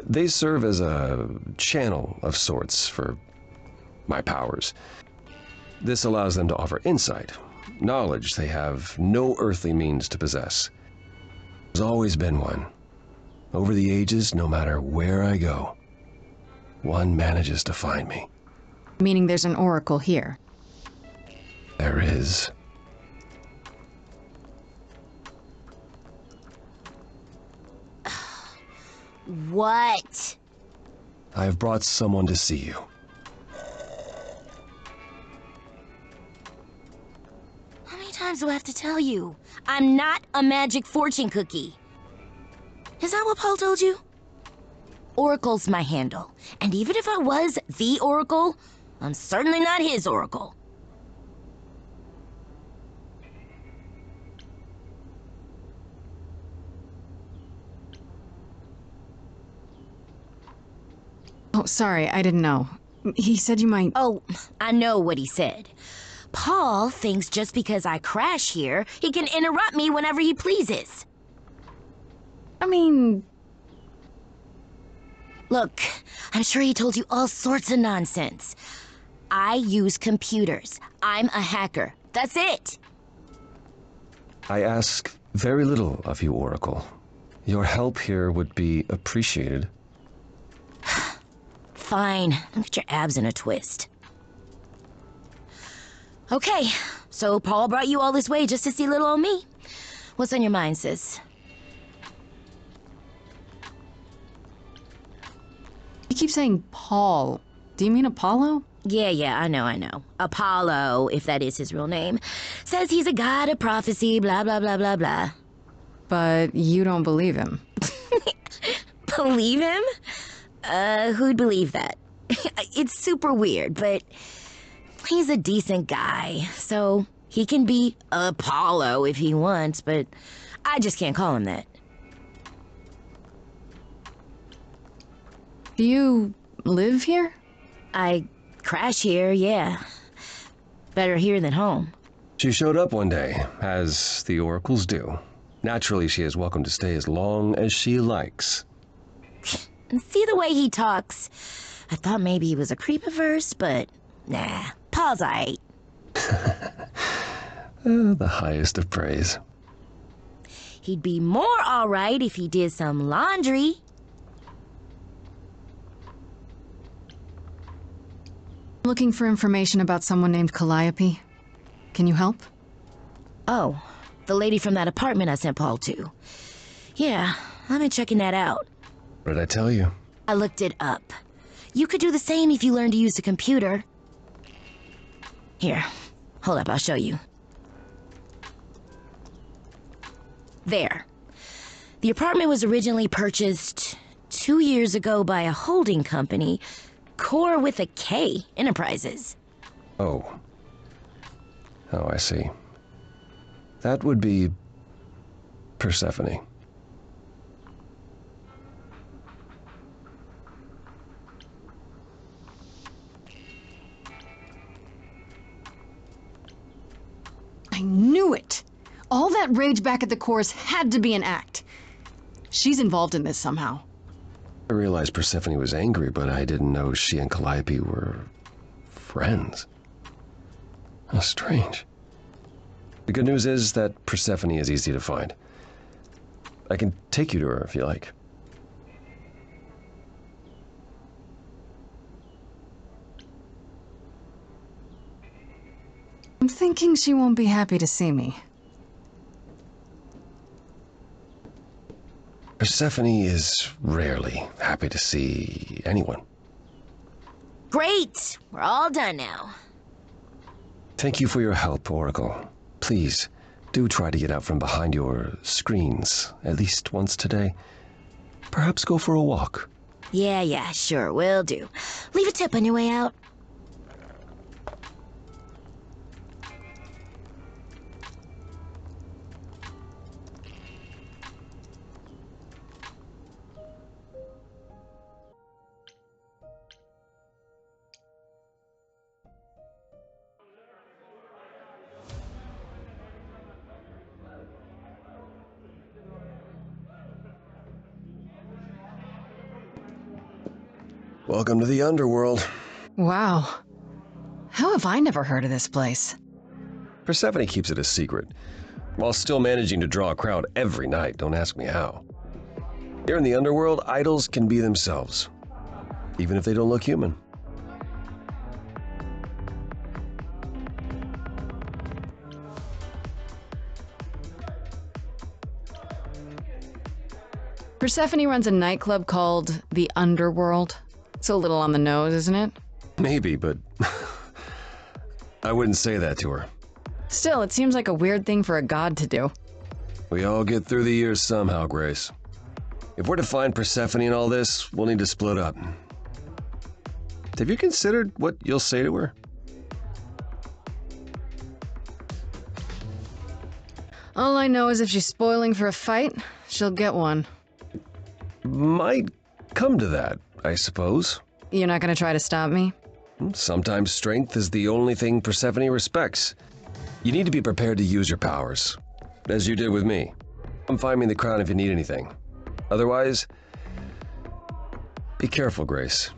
They serve as a channel of sorts for my powers. This allows them to offer insight, knowledge they have no earthly means to possess. There's always been one. Over the ages, no matter where I go, one manages to find me. Meaning there's an oracle here. There is. What? I have brought someone to see you. How many times do I have to tell you? I'm not a magic fortune cookie. Is that what Paul told you? Oracle's my handle. And even if I was the Oracle, I'm certainly not his Oracle. Oh, sorry, I didn't know. He said you might... Oh, I know what he said. Paul thinks just because I crash here, he can interrupt me whenever he pleases. I mean... Look, I'm sure he told you all sorts of nonsense. I use computers. I'm a hacker. That's it. I ask very little of you, Oracle. Your help here would be appreciated. Fine. Don't get your abs in a twist. Okay, so Paul brought you all this way just to see little old me. What's on your mind, sis? You keep saying Paul. Do you mean Apollo? Yeah, I know. Apollo, if that is his real name, says he's a god of prophecy, blah, blah, blah, blah, blah. But you don't believe him. Believe him? Who'd believe that? It's super weird, but he's a decent guy, so he can be Apollo if he wants, but I just can't call him that. Do you live here? I crash here, yeah. Better here than home. She showed up one day, as the oracles do. Naturally, she is welcome to stay as long as she likes. And see the way he talks. I thought maybe he was a creepiverse, but nah, Paul's aight. The highest of praise. He'd be more alright if he did some laundry. Looking for information about someone named Calliope. Can you help? Oh, the lady from that apartment I sent Paul to. Yeah, I've been checking that out. What did I tell you? I looked it up. You could do the same if you learned to use a computer. Here, hold up, I'll show you. There. The apartment was originally purchased 2 years ago by a holding company, Core with a K Enterprises. Oh. Oh, I see. That would be Persephone. I knew it! All that rage back at the chorus had to be an act. She's involved in this somehow. I realized Persephone was angry, but I didn't know she and Calliope were friends. How strange. The good news is that Persephone is easy to find. I can take you to her if you like. I'm thinking she won't be happy to see me. Persephone is rarely happy to see anyone. Great! We're all done now. Thank you for your help, Oracle. Please, do try to get out from behind your screens at least once today. Perhaps go for a walk. Yeah, sure, will do. Leave a tip on your way out. Welcome to the underworld. Wow. How have I never heard of this place? Persephone keeps it a secret, while still managing to draw a crowd every night. Don't ask me how. Here in the underworld, idols can be themselves, even if they don't look human. Persephone runs a nightclub called the Underworld. It's a little on the nose, isn't it? Maybe, but I wouldn't say that to her. Still, it seems like a weird thing for a god to do. We all get through the years somehow, Grace. If we're to find Persephone in all this, we'll need to split up. Have you considered what you'll say to her? All I know is if she's spoiling for a fight, she'll get one. Might come to that, I suppose. You're not gonna try to stop me? Sometimes strength is the only thing Persephone respects. You need to be prepared to use your powers, as you did with me. Come find me in the crown if you need anything. Otherwise, be careful, Grace.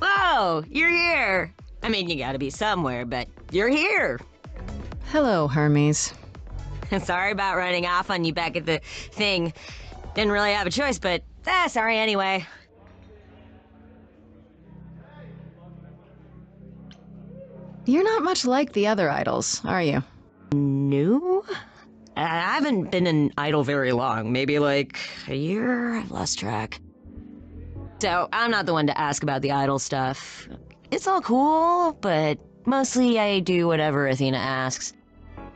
Whoa, you're here. I mean, you gotta be somewhere, but you're here. Hello, Hermes. Sorry about running off on you back at the thing. Didn't really have a choice, but sorry anyway. You're not much like the other idols, are you? No? I haven't been an idol very long. Maybe like a year? I've lost track. So, I'm not the one to ask about the idol stuff. It's all cool, but mostly I do whatever Athena asks.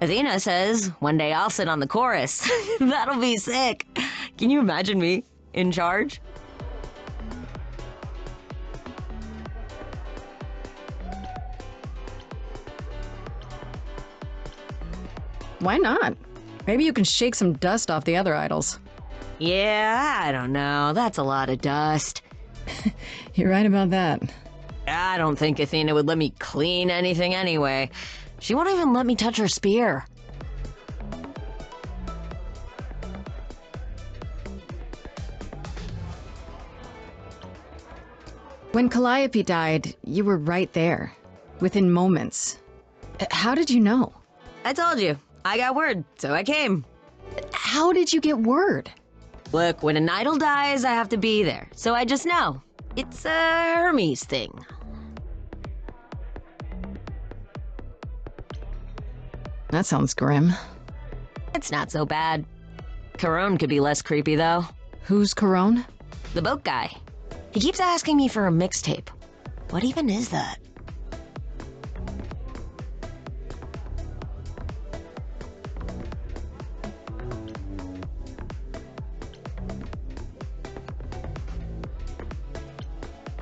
Athena says, one day I'll sit on the chorus. That'll be sick. Can you imagine me in charge? Why not? Maybe you can shake some dust off the other idols. Yeah, I don't know. That's a lot of dust. You're right about that. I don't think Athena would let me clean anything anyway. She won't even let me touch her spear. When Calliope died, you were right there, within moments. How did you know? I told you. I got word, so I came. How did you get word? Look, when an idol dies, I have to be there, so I just know. It's a Hermes thing. That sounds grim. It's not so bad. Corone could be less creepy, though. Who's Corone? The boat guy. He keeps asking me for a mixtape. What even is that?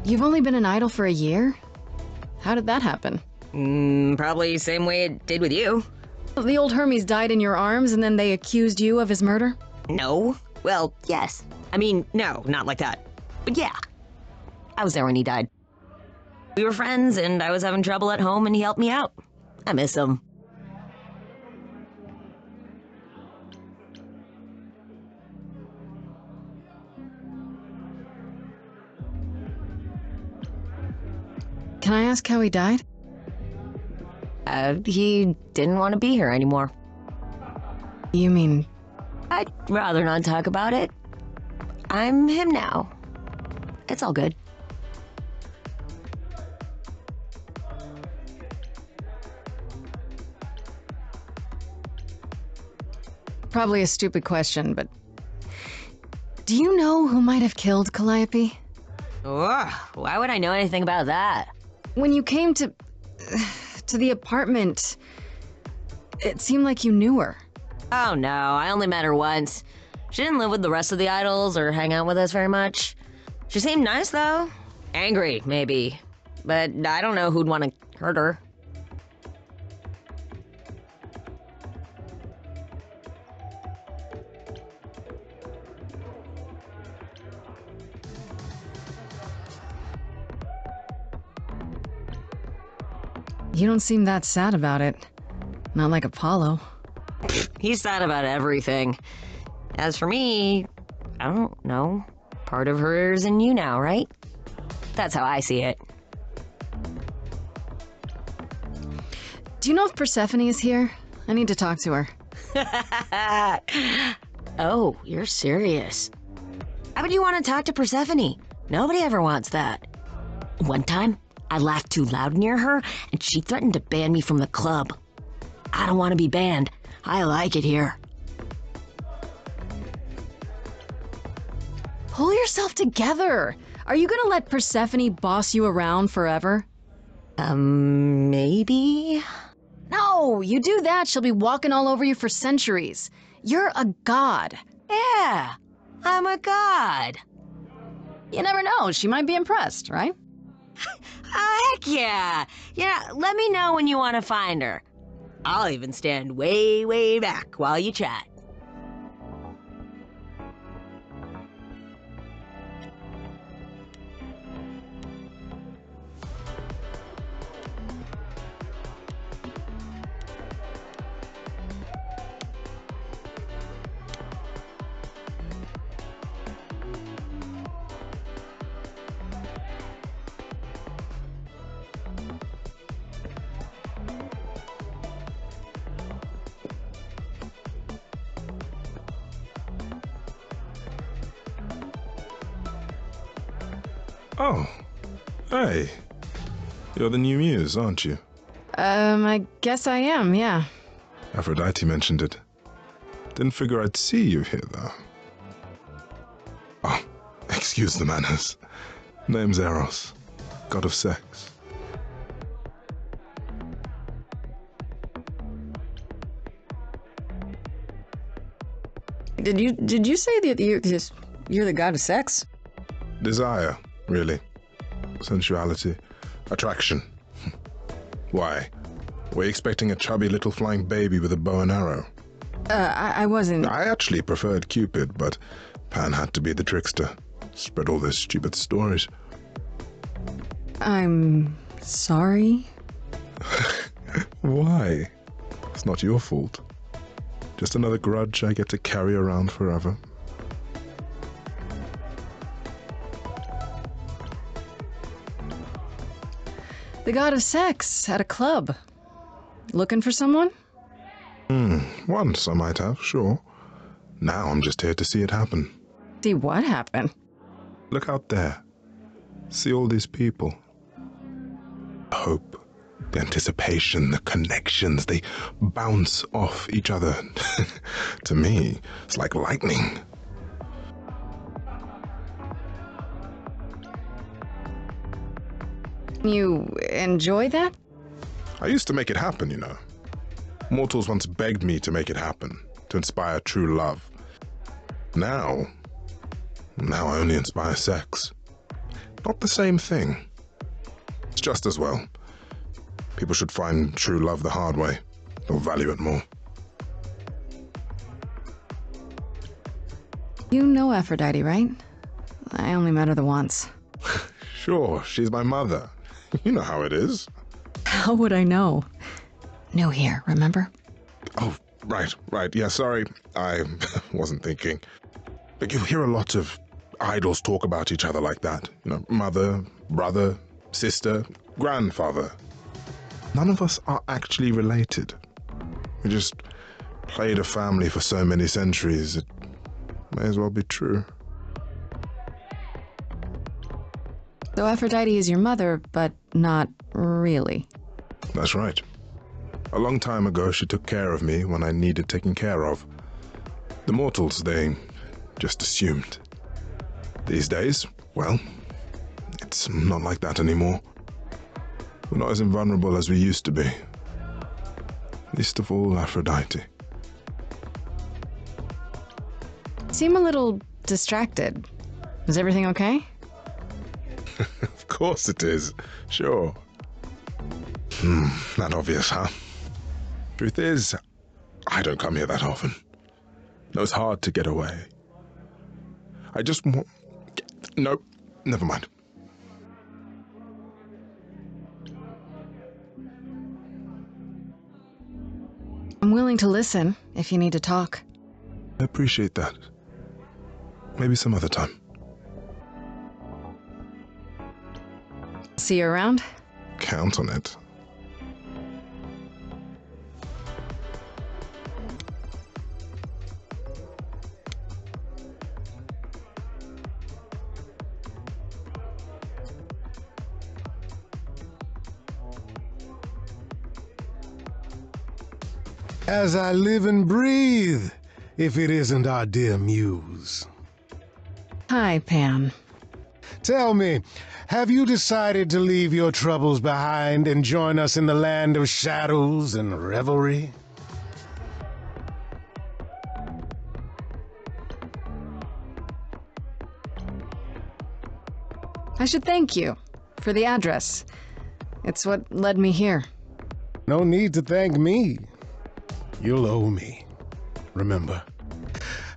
You've only been an idol for a year? How did that happen? Probably same way it did with you. The old Hermes died in your arms and then they accused you of his murder? No. Well, yes. I mean, no, not like that. But yeah. I was there when he died. We were friends, and I was having trouble at home, and he helped me out. I miss him. Can I ask how he died? He didn't want to be here anymore. You mean... I'd rather not talk about it. I'm him now. It's all good. Probably a stupid question, but... Do you know who might have killed Calliope? Ugh, why would I know anything about that? When you came to the apartment, it seemed like you knew her. Oh no, I only met her once. She didn't live with the rest of the idols or hang out with us very much. She seemed nice though. Angry, maybe. But I don't know who'd want to hurt her. You don't seem that sad about it. Not like Apollo. He's sad about everything. As for me, I don't know. Part of her is in you now, right? That's how I see it. Do you know if Persephone is here? I need to talk to her. Oh, you're serious. How would you want to talk to Persephone? Nobody ever wants that. One time, I laughed too loud near her, and she threatened to ban me from the club. I don't want to be banned. I like it here. Pull yourself together. Are you gonna let Persephone boss you around forever? Maybe? No, you do that, she'll be walking all over you for centuries. You're a god. Yeah, I'm a god. You never know, she might be impressed, right? Heck yeah! Yeah, let me know when you want to find her. I'll even stand way, way back while you chat. Oh, hey. You're the new Muse, aren't you? I guess I am, yeah. Aphrodite mentioned it. Didn't figure I'd see you here, though. Oh, excuse the manners. Name's Eros, god of sex. Did you say that you're the god of sex? Desire, really. Sensuality. Attraction. Why? Were you expecting a chubby little flying baby with a bow and arrow? I wasn't... I actually preferred Cupid, but Pan had to be the trickster. Spread all those stupid stories. I'm... sorry? Why? It's not your fault. Just another grudge I get to carry around forever. The god of sex at a club. Looking for someone? Once I might have, sure. Now I'm just here to see it happen. See what happen? Look out there. See all these people. Hope The anticipation, the connections, they bounce off each other. To me, it's like lightning. You enjoy that? I used to make it happen, you know. Mortals once begged me to make it happen, to inspire true love. Now I only inspire sex. Not the same thing. It's just as well. People should find true love the hard way. They'll value it more. You know Aphrodite, right? I only met her the once. Sure, she's my mother. You know how it is. How would I know? New here, remember? Oh, right. Yeah, sorry. I wasn't thinking. But you hear a lot of idols talk about each other like that. You know, mother, brother, sister, grandfather. None of us are actually related. We just played a family for so many centuries, it may as well be true. So Aphrodite is your mother, but not really. That's right. A long time ago, she took care of me when I needed taking care of. The mortals, they just assumed. These days, well, it's not like that anymore. We're not as invulnerable as we used to be. Least of all, Aphrodite. Seem a little distracted. Is everything okay? Of course it is. Sure. Not obvious, huh? Truth is, I don't come here that often. No, it's hard to get away. I just want... Nope, never mind. I'm willing to listen if you need to talk. I appreciate that. Maybe some other time. See you around? Count on it. As I live and breathe, if it isn't our dear Muse. Hi, Pam. Tell me, have you decided to leave your troubles behind and join us in the land of shadows and revelry? I should thank you for the address. It's what led me here. No need to thank me. You'll owe me. Remember,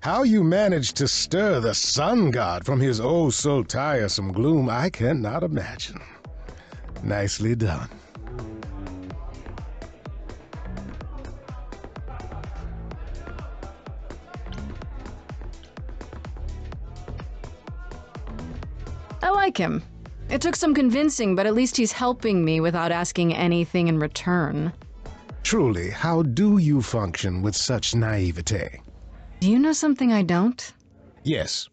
how you managed to stir the sun god from his oh so tiresome gloom, I cannot imagine. Nicely done. I like him. It took some convincing, but at least he's helping me without asking anything in return. Truly, how do you function with such naivete? Do you know something I don't? Yes.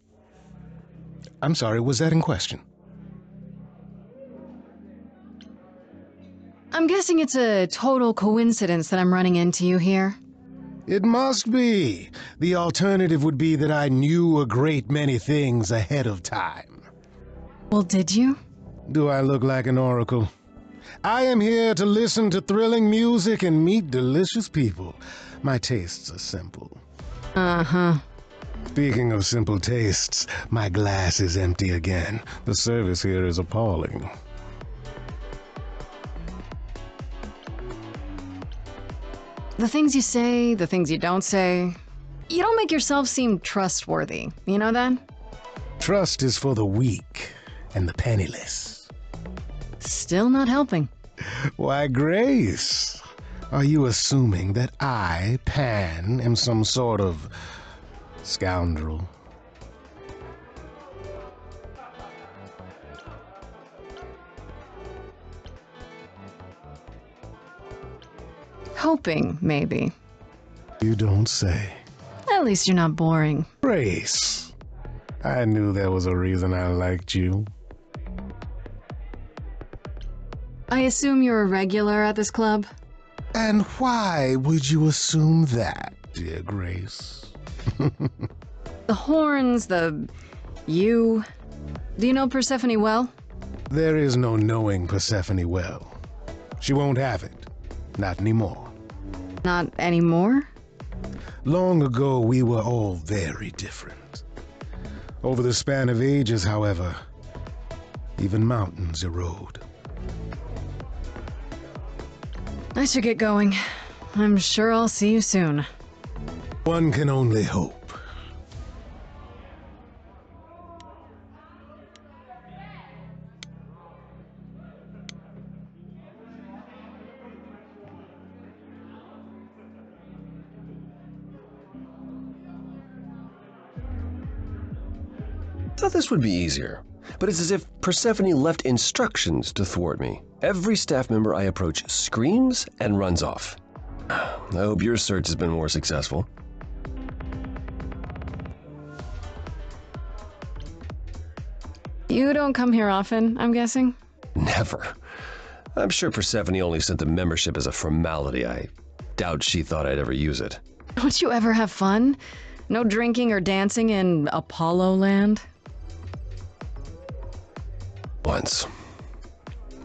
I'm sorry, was that in question? I'm guessing it's a total coincidence that I'm running into you here. It must be. The alternative would be that I knew a great many things ahead of time. Well, did you? Do I look like an oracle? I am here to listen to thrilling music and meet delicious people. My tastes are simple. Uh-huh. Speaking of simple tastes, my glass is empty again. The service here is appalling. The things you say, the things you don't say. You don't make yourself seem trustworthy. You know that? Trust is for the weak and the penniless. Still not helping. Why, Grace, are you assuming that I, Pan, am some sort of scoundrel? Hoping, maybe. You don't say. At least you're not boring. Grace, I knew there was a reason I liked you. I assume you're a regular at this club? And why would you assume that, dear Grace? The horns, you. Do you know Persephone well? There is no knowing Persephone well. She won't have it. Not anymore. Not anymore? Long ago, we were all very different. Over the span of ages, however, even mountains erode. I should get going. I'm sure I'll see you soon. One can only hope. Thought this would be easier, but it's as if Persephone left instructions to thwart me. Every staff member I approach screams and runs off. I hope your search has been more successful. You don't come here often, I'm guessing? Never. I'm sure Persephone only sent the membership as a formality. I doubt she thought I'd ever use it. Don't you ever have fun? No drinking or dancing in Apollo land? Once.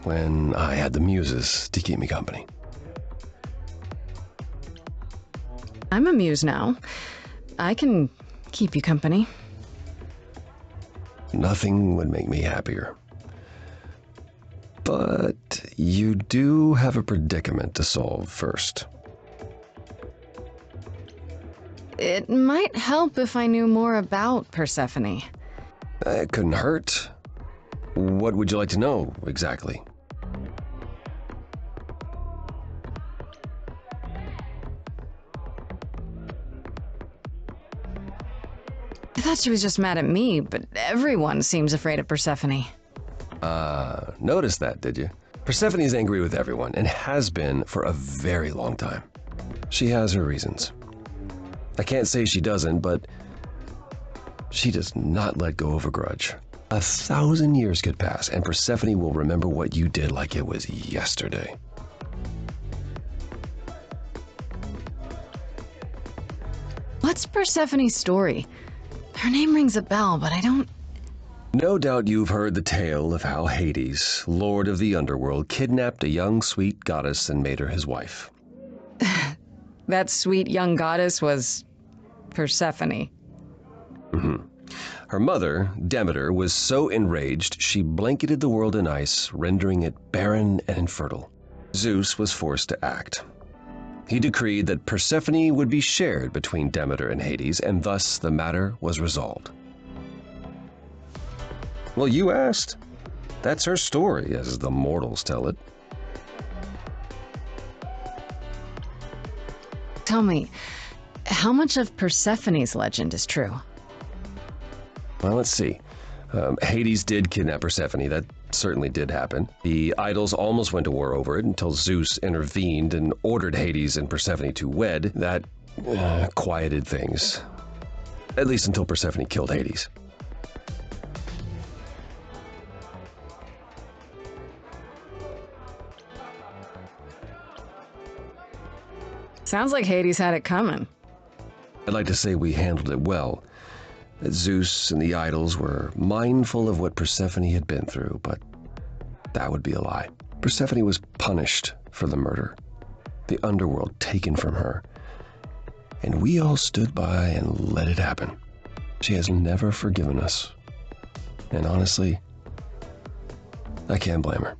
When I had the Muses to keep me company. I'm a muse now. I can keep you company. Nothing would make me happier. But you do have a predicament to solve first. It might help if I knew more about Persephone. It couldn't hurt. What would you like to know, exactly? I thought she was just mad at me, but everyone seems afraid of Persephone. Noticed that, did you? Persephone's angry with everyone, and has been for a very long time. She has her reasons. I can't say she doesn't, but she does not let go of a grudge. 1,000 years could pass, and Persephone will remember what you did like it was yesterday. What's Persephone's story? Her name rings a bell, but I don't... No doubt you've heard the tale of how Hades, lord of the underworld, kidnapped a young sweet goddess and made her his wife. That sweet young goddess was Persephone. Her mother, Demeter, was so enraged she blanketed the world in ice, rendering it barren and infertile. Zeus was forced to act. He decreed that Persephone would be shared between Demeter and Hades, and thus the matter was resolved. Well, you asked. That's her story, as the mortals tell it. Tell me, how much of Persephone's legend is true? Well, let's see. Hades did kidnap Persephone. That certainly did happen. The idols almost went to war over it until Zeus intervened and ordered Hades and Persephone to wed. That quieted things. At least until Persephone killed Hades. Sounds like Hades had it coming. I'd like to say we handled it well. That Zeus and the idols were mindful of what Persephone had been through, but that would be a lie. Persephone was punished for the murder, the underworld taken from her, and we all stood by and let it happen. She has never forgiven us, and honestly, I can't blame her.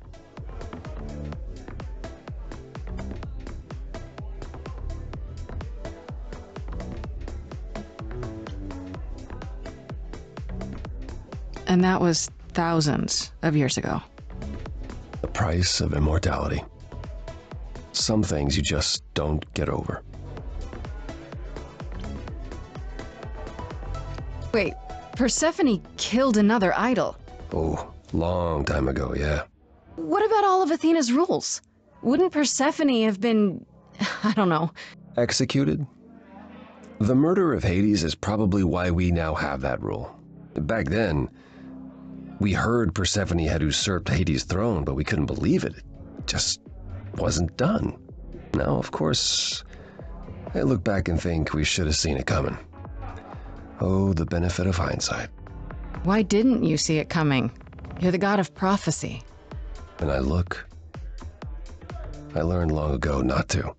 And that was thousands of years ago. The price of immortality. Some things you just don't get over. Wait, Persephone killed another idol? Oh, long time ago, yeah. What about all of Athena's rules? Wouldn't Persephone have been, I don't know... Executed? The murder of Hades is probably why we now have that rule. Back then, we heard Persephone had usurped Hades' throne, but we couldn't believe it. It just wasn't done. Now, of course, I look back and think we should have seen it coming. Oh, the benefit of hindsight. Why didn't you see it coming? You're the god of prophecy. And I learned long ago not to.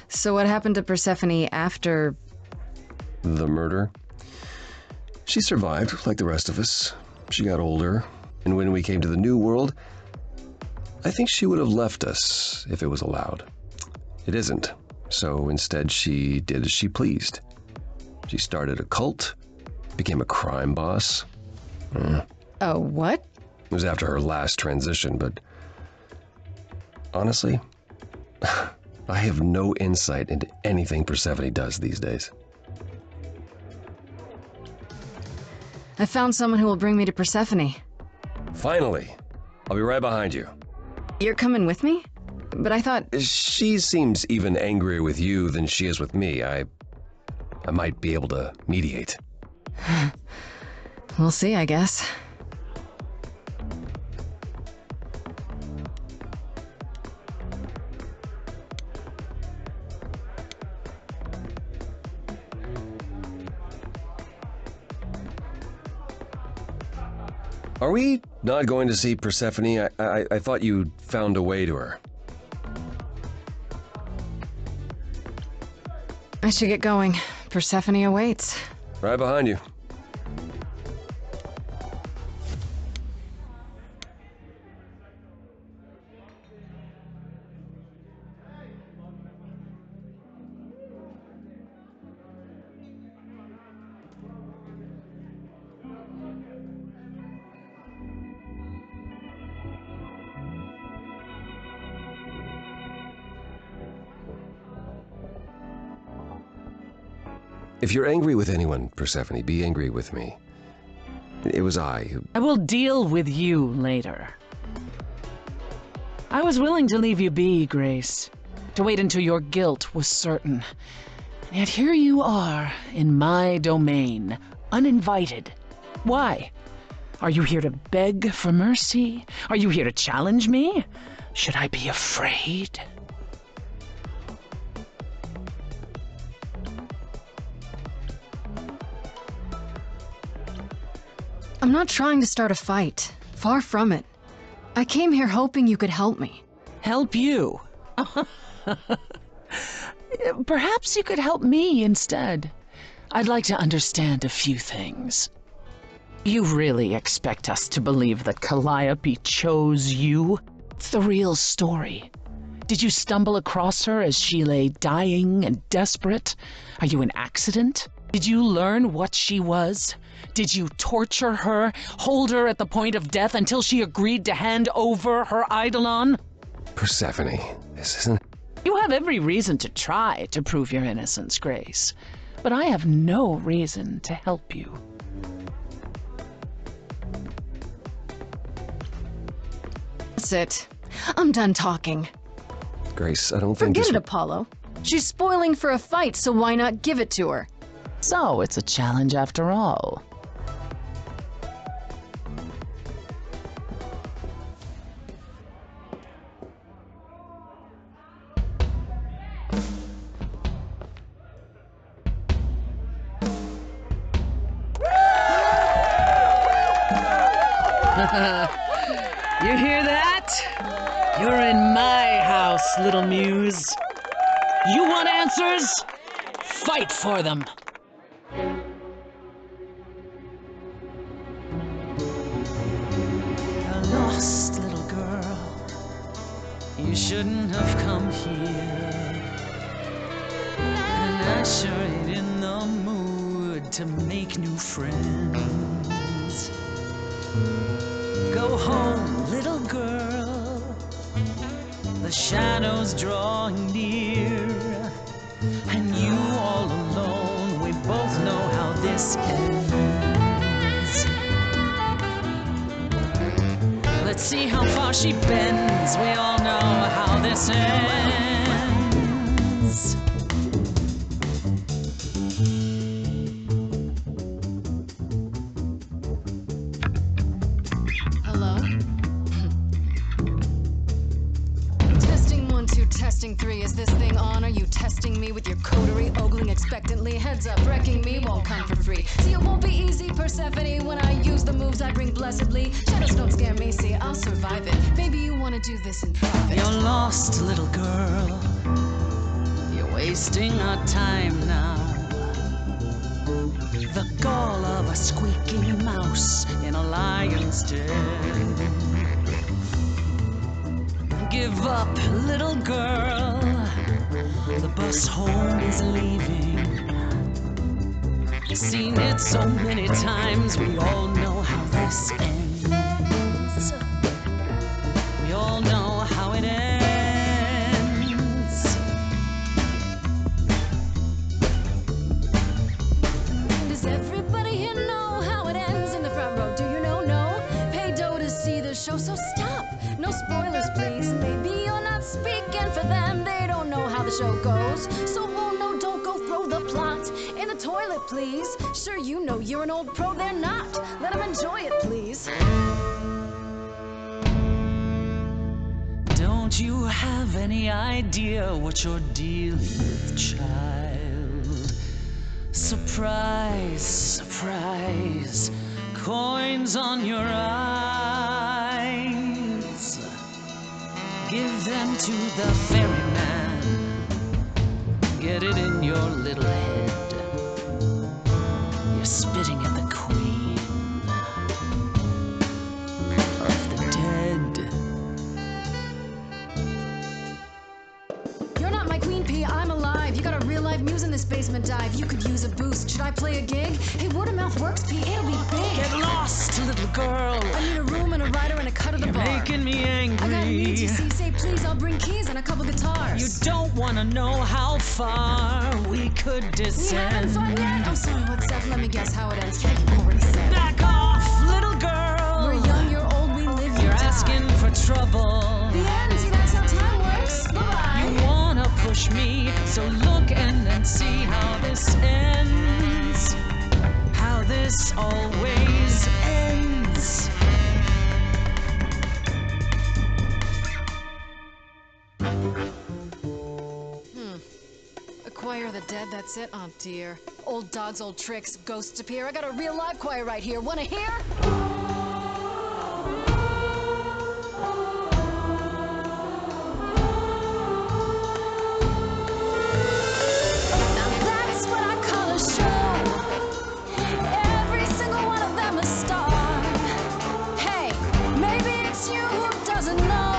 So what happened to Persephone after... The murder? She survived, like the rest of us. She got older, and when we came to the New World, I think she would have left us if it was allowed. It isn't, so instead she did as she pleased. She started a cult, became a crime boss. Oh, what? It was after her last transition, but honestly, I have no insight into anything Persephone does these days. I found someone who will bring me to Persephone. Finally! I'll be right behind you. You're coming with me? But I thought... She seems even angrier with you than she is with me. I might be able to mediate. We'll see, I guess. Are we not going to see Persephone? I thought you found a way to her. I should get going. Persephone awaits. Right behind you. If you're angry with anyone, Persephone, be angry with me. It was I who... I will deal with you later. I was willing to leave you be, Grace, to wait until your guilt was certain. And yet here you are, in my domain, uninvited. Why? Are you here to beg for mercy? Are you here to challenge me? Should I be afraid? I'm not trying to start a fight. Far from it. I came here hoping you could help me. Help you? Perhaps you could help me instead. I'd like to understand a few things. You really expect us to believe that Calliope chose you? What's the real story? Did you stumble across her as she lay dying and desperate? Are you an accident? Did you learn what she was? Did you torture her, hold her at the point of death until she agreed to hand over her eidolon? Persephone, this isn't... You have every reason to try to prove your innocence, Grace, but I have no reason to help you. That's it. I'm done talking. Grace, I don't think Forget it, Apollo. She's spoiling for a fight, so why not give it to her? So it's a challenge after all. You hear that? You're in my house, little Muse. You want answers? Fight for them. A lost little girl. You shouldn't have come here. And I sure ain't in the mood to make new friends. Go home, little girl. The shadows drawing near, and you all alone. We both know how this ends. Let's see how far she bends. We all know how this ends. Hello? Testing 3, is this thing on? Are you testing me with your coterie? Ogling expectantly, heads up, wrecking me won't come for free. See, it won't be easy, Persephone, when I use the moves I bring blessedly. Shadows don't scare me, see, I'll survive it. Maybe you wanna do this in private. You're lost, little girl. You're wasting our time now. The gall of a squeaking mouse in a lion's den. Give up, little girl. The bus home is leaving. Seen it so many times, we all know how this ends. We all know how it ends. Does everybody here know how it ends in the front row? Do you know? No? Pay dough to see the show, so stop. No spoilers, please. Maybe you're not speaking for them. They don't know how the show goes. So, oh no, don't go throw the plot in the toilet, please. Sure, you know you're an old pro, they're not. Let them enjoy it, please. Don't you have any idea what you're dealing with, child? Surprise, surprise, coins on your eyes. Give them to the ferryman. Get it in your little head. You're spitting at the queen of the dead. You're not my queen pea, I'm alive. You got a real life muse in this basement dive. You could use a boost. Should I play a gig? Hey, word of mouth works, P. It'll be big. Get lost, little girl. I need a room and a rider and a cut of the bar. You're making me angry. I got needs, you see. Say please, I'll bring keys and a couple guitars. You don't want to know how far we could We descend. haven't fun yet? I'm sorry, what's up? Let me guess how it ends. Yeah, you already said. Back off, little girl. We're young, you're old, we live, you You're die. asking for trouble. The end, see, that's how time works. Bye-bye. You wanna push me, so look and then see how this ends. How this always ends. Acquire the dead, that's it? Oh dear. Old dogs, old tricks, ghosts appear. I got a real live choir right here. Wanna hear? Now that's what I call a show. Every single one of them a star. Hey, maybe it's you who doesn't know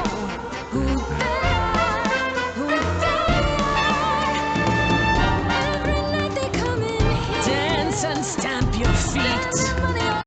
who they are, who they are. Every night they come in here. Dance and stamp your feet. Spend their money on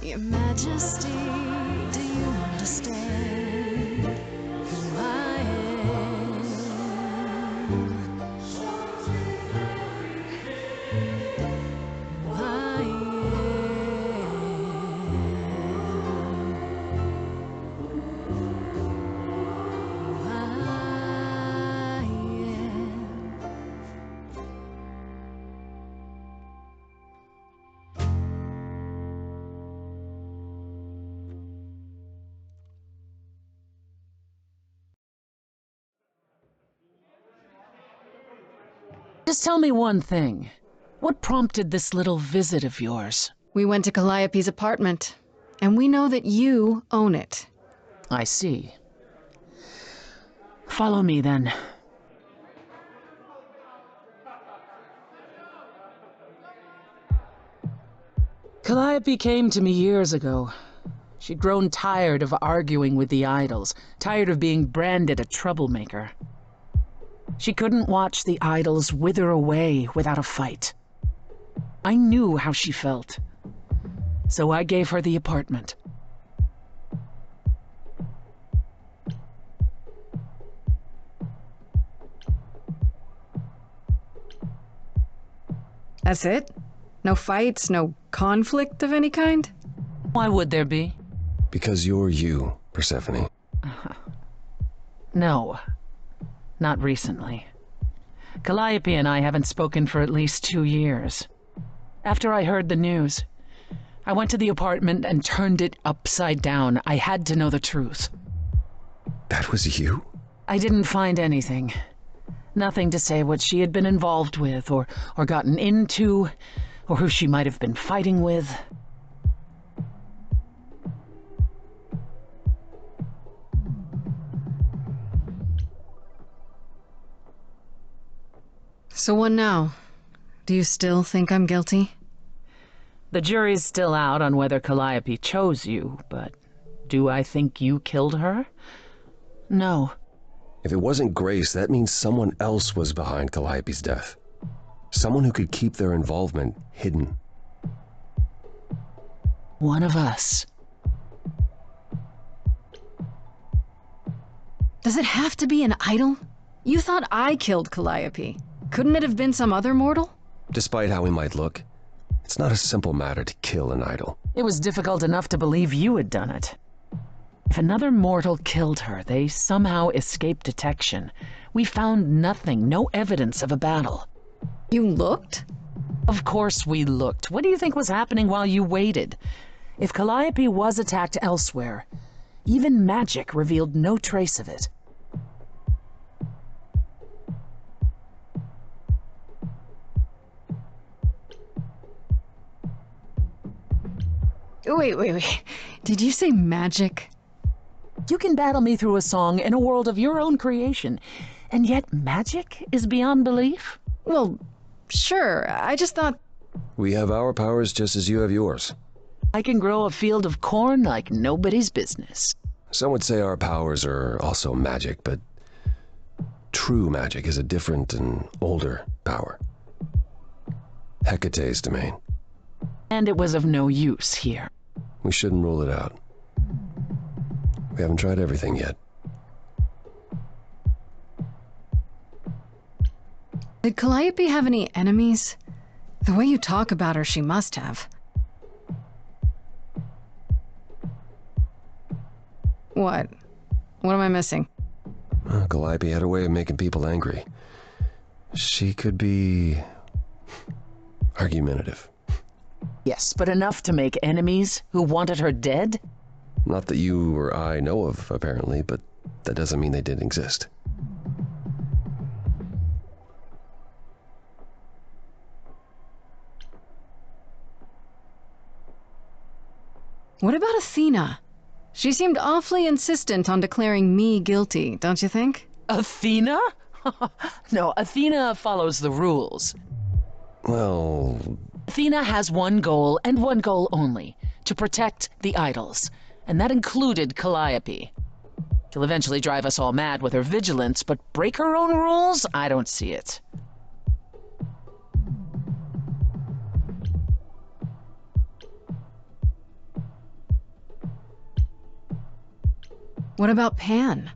Your Majesty, do you understand who I am? Who I Just tell me one thing. What prompted this little visit of yours? We went to Calliope's apartment, and we know that you own it. I see. Follow me, then. Calliope came to me years ago. She'd grown tired of arguing with the idols, tired of being branded a troublemaker. She couldn't watch the idols wither away without a fight. I knew how she felt, so I gave her the apartment. That's it? No fights, no conflict of any kind? Why would there be? Because you're you, Persephone. No, not recently. Calliope and I haven't spoken for at least 2 years. After I heard the news, I went to the apartment and turned it upside down. I had to know the truth. That was you? I didn't find anything. Nothing to say what she had been involved with, or gotten into, or who she might have been fighting with. So what now? Do you still think I'm guilty? The jury's still out on whether Calliope chose you, but do I think you killed her? No. If it wasn't Grace, that means someone else was behind Calliope's death. Someone who could keep their involvement hidden. One of us. Does it have to be an idol? You thought I killed Calliope. Couldn't it have been some other mortal? Despite how he might look, it's not a simple matter to kill an idol. It was difficult enough to believe you had done it. If another mortal killed her, they somehow escaped detection. We found nothing, no evidence of a battle. You looked? Of course we looked. What do you think was happening while you waited? If Calliope was attacked elsewhere, even magic revealed no trace of it. Wait. Did you say magic? You can battle me through a song in a world of your own creation, and yet magic is beyond belief? Well, sure. I just thought... We have our powers just as you have yours. I can grow a field of corn like nobody's business. Some would say our powers are also magic, but true magic is a different and older power. Hecate's domain. And it was of no use here. We shouldn't rule it out. We haven't tried everything yet. Did Calliope have any enemies? The way you talk about her, she must have. What? What am I missing? Calliope had a way of making people angry. She could be argumentative. Yes, but enough to make enemies who wanted her dead? Not that you or I know of, apparently, but that doesn't mean they didn't exist. What about Athena? She seemed awfully insistent on declaring me guilty, don't you think? Athena? No, Athena follows the rules. Well... Athena has one goal, and one goal only. To protect the idols. And that included Calliope. She'll eventually drive us all mad with her vigilance, but break her own rules? I don't see it. What about Pan?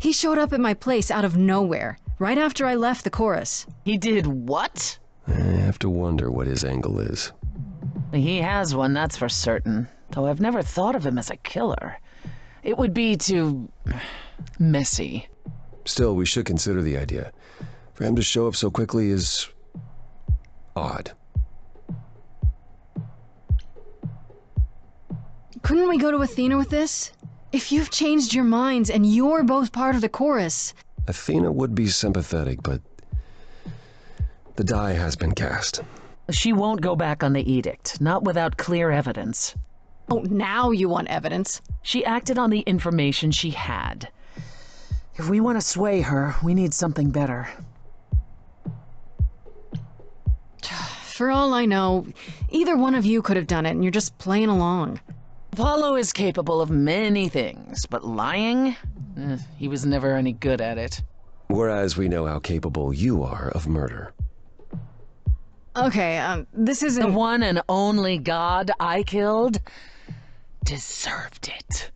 He showed up at my place out of nowhere, right after I left the chorus. He did what? I have to wonder what his angle is. He has one, that's for certain. Though I've never thought of him as a killer. It would be too... messy. Still, we should consider the idea. For him to show up so quickly is... odd. Couldn't we go to Athena with this? If you've changed your minds and you're both part of the chorus... Athena would be sympathetic, but... the die has been cast. She won't go back on the edict, not without clear evidence. Oh, now you want evidence? She acted on the information she had. If we want to sway her, we need something better. For all I know, either one of you could have done it and you're just playing along. Apollo is capable of many things, but lying? He was never any good at it. Whereas we know how capable you are of murder. Okay, this isn't... The one and only god I killed deserved it.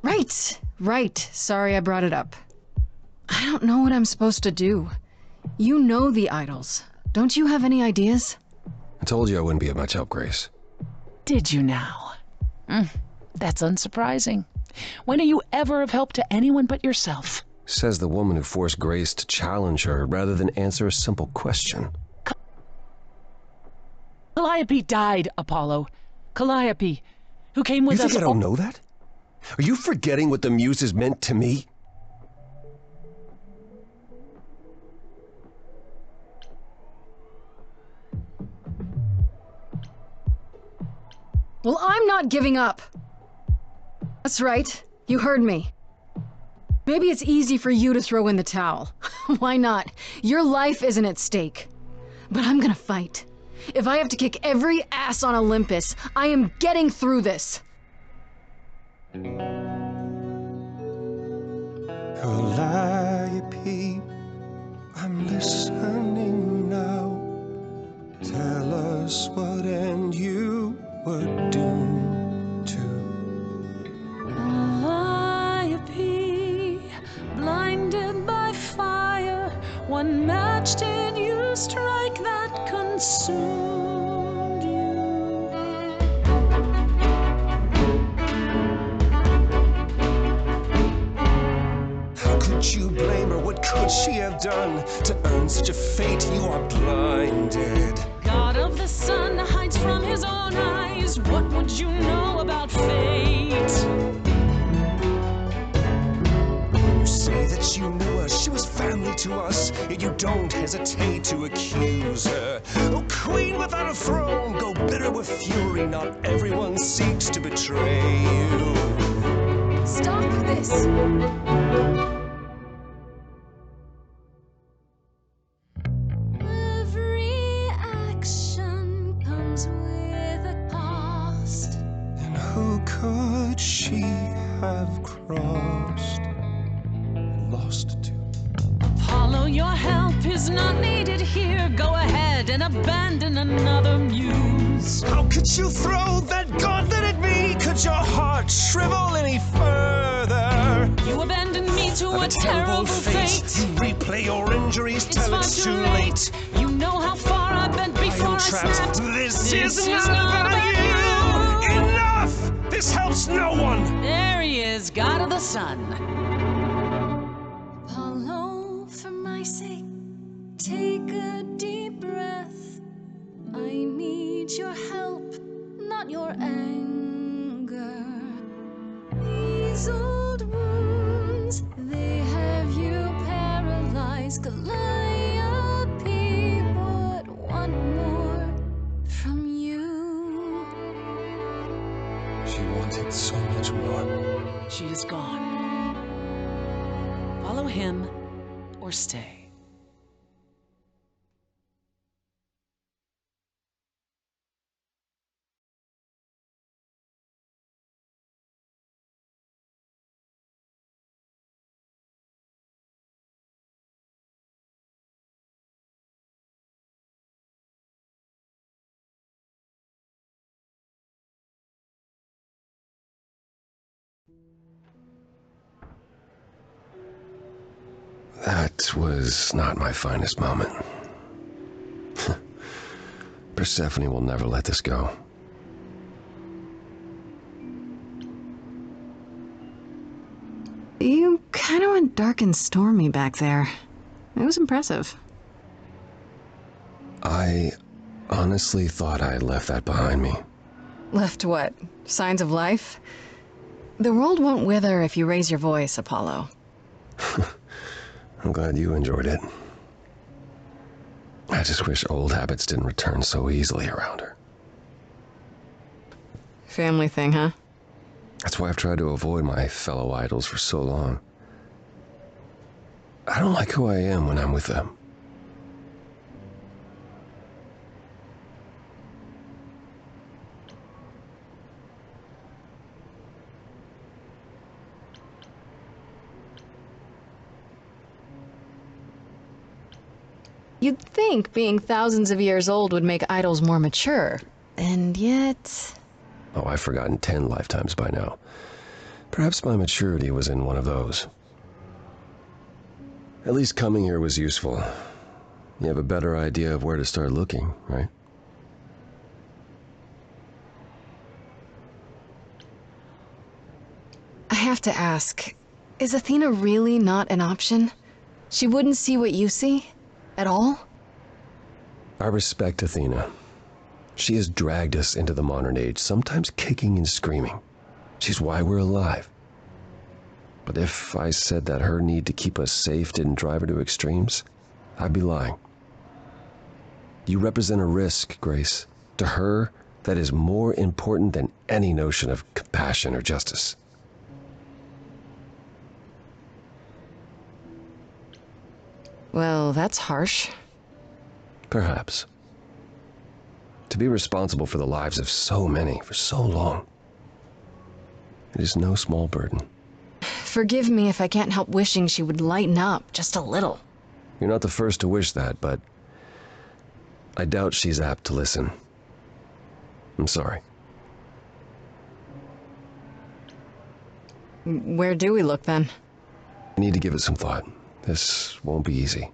Right. Sorry I brought it up. I don't know what I'm supposed to do. You know the idols. Don't you have any ideas? I told you I wouldn't be of much help, Grace. Did you now? That's unsurprising. When are you ever of help to anyone but yourself? Says the woman who forced Grace to challenge her rather than answer a simple question. Calliope died, Apollo. Calliope, who came with us... You think I don't know that? Are you forgetting what the Muses meant to me? Well, I'm not giving up. That's right. You heard me. Maybe it's easy for you to throw in the towel. Why not? Your life isn't at stake. But I'm gonna fight. If I have to kick every ass on Olympus, I am getting through this. Calliope, I'm listening now. Tell us what end you were doomed to. Calliope, blinded by fire, what match did you strike that consumed you? How could you blame her? What could she have done to earn such a fate? You are blinded. God of the sun hides from his own eyes. What would you know about fate? You say that you knew her, she was family to us, yet you don't hesitate to accuse her. Oh, queen without a throne, go bitter with fury. Not everyone seeks to betray you. Stop this! Every action comes with a cost. And who could she have crossed and lost to? Apollo, your help is not needed here. Go ahead and abandon another muse. How could you throw that gauntlet at me? Could your heart shrivel any further? You abandoned me to a terrible fate. You replay your injuries It's till far it's too too late. late. You know how far I've bent before I snapped. This is not about you. Enough! This helps no one. There he is, God of the sun. Apollo, for my sake, take a deep breath. I need your help, not your anger. These old wounds, they have you paralyzed. Calliope, but one more from you. She wanted so much more. She is gone. Follow him or stay. That was not my finest moment. Persephone will never let this go. You kind of went dark and stormy back there. It was impressive. I honestly thought I had left that behind me. Left what? Signs of life? The world won't wither if you raise your voice, Apollo. I'm glad you enjoyed it. I just wish old habits didn't return so easily around her. Family thing, huh? That's why I've tried to avoid my fellow idols for so long. I don't like who I am when I'm with them. You'd think being thousands of years old would make idols more mature, and yet... Oh, I've forgotten 10 lifetimes by now. Perhaps my maturity was in one of those. At least coming here was useful. You have a better idea of where to start looking, right? I have to ask, is Athena really not an option? She wouldn't see what you see? At all? I respect Athena. She has dragged us into the modern age, sometimes kicking and screaming. She's why we're alive. But if I said that her need to keep us safe didn't drive her to extremes, I'd be lying. You represent a risk, Grace. To her, that is more important than any notion of compassion or justice. Well, that's harsh. Perhaps. To be responsible for the lives of so many for so long, it is no small burden. Forgive me if I can't help wishing she would lighten up just a little. You're not the first to wish that, but I doubt she's apt to listen. I'm sorry. Where do we look then? I need to give it some thought. This won't be easy.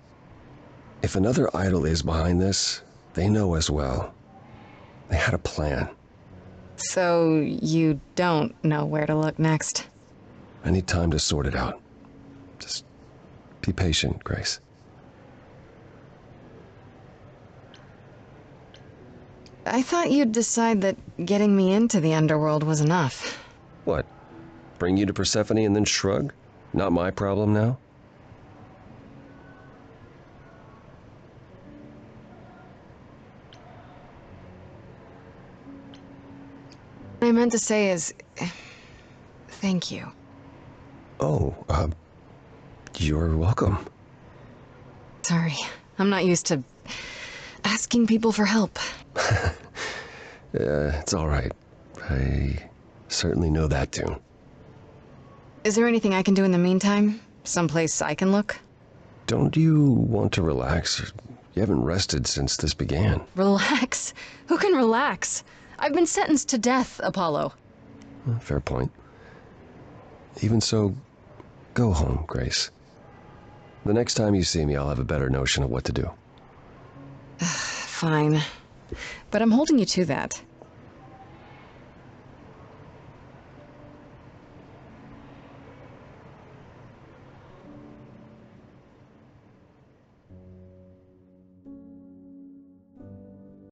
If another idol is behind this, they know as well. They had a plan. So you don't know where to look next? I need time to sort it out. Just be patient, Grace. I thought you'd decide that getting me into the underworld was enough. What? Bring you to Persephone and then shrug? Not my problem now? What I meant to say is... thank you. Oh, you're welcome. Sorry, I'm not used to asking people for help. It's all right. I certainly know that tune. Is there anything I can do in the meantime? Someplace I can look? Don't you want to relax? You haven't rested since this began. Relax? Who can relax? I've been sentenced to death, Apollo. Fair point. Even so, go home, Grace. The next time you see me, I'll have a better notion of what to do. Fine. But I'm holding you to that.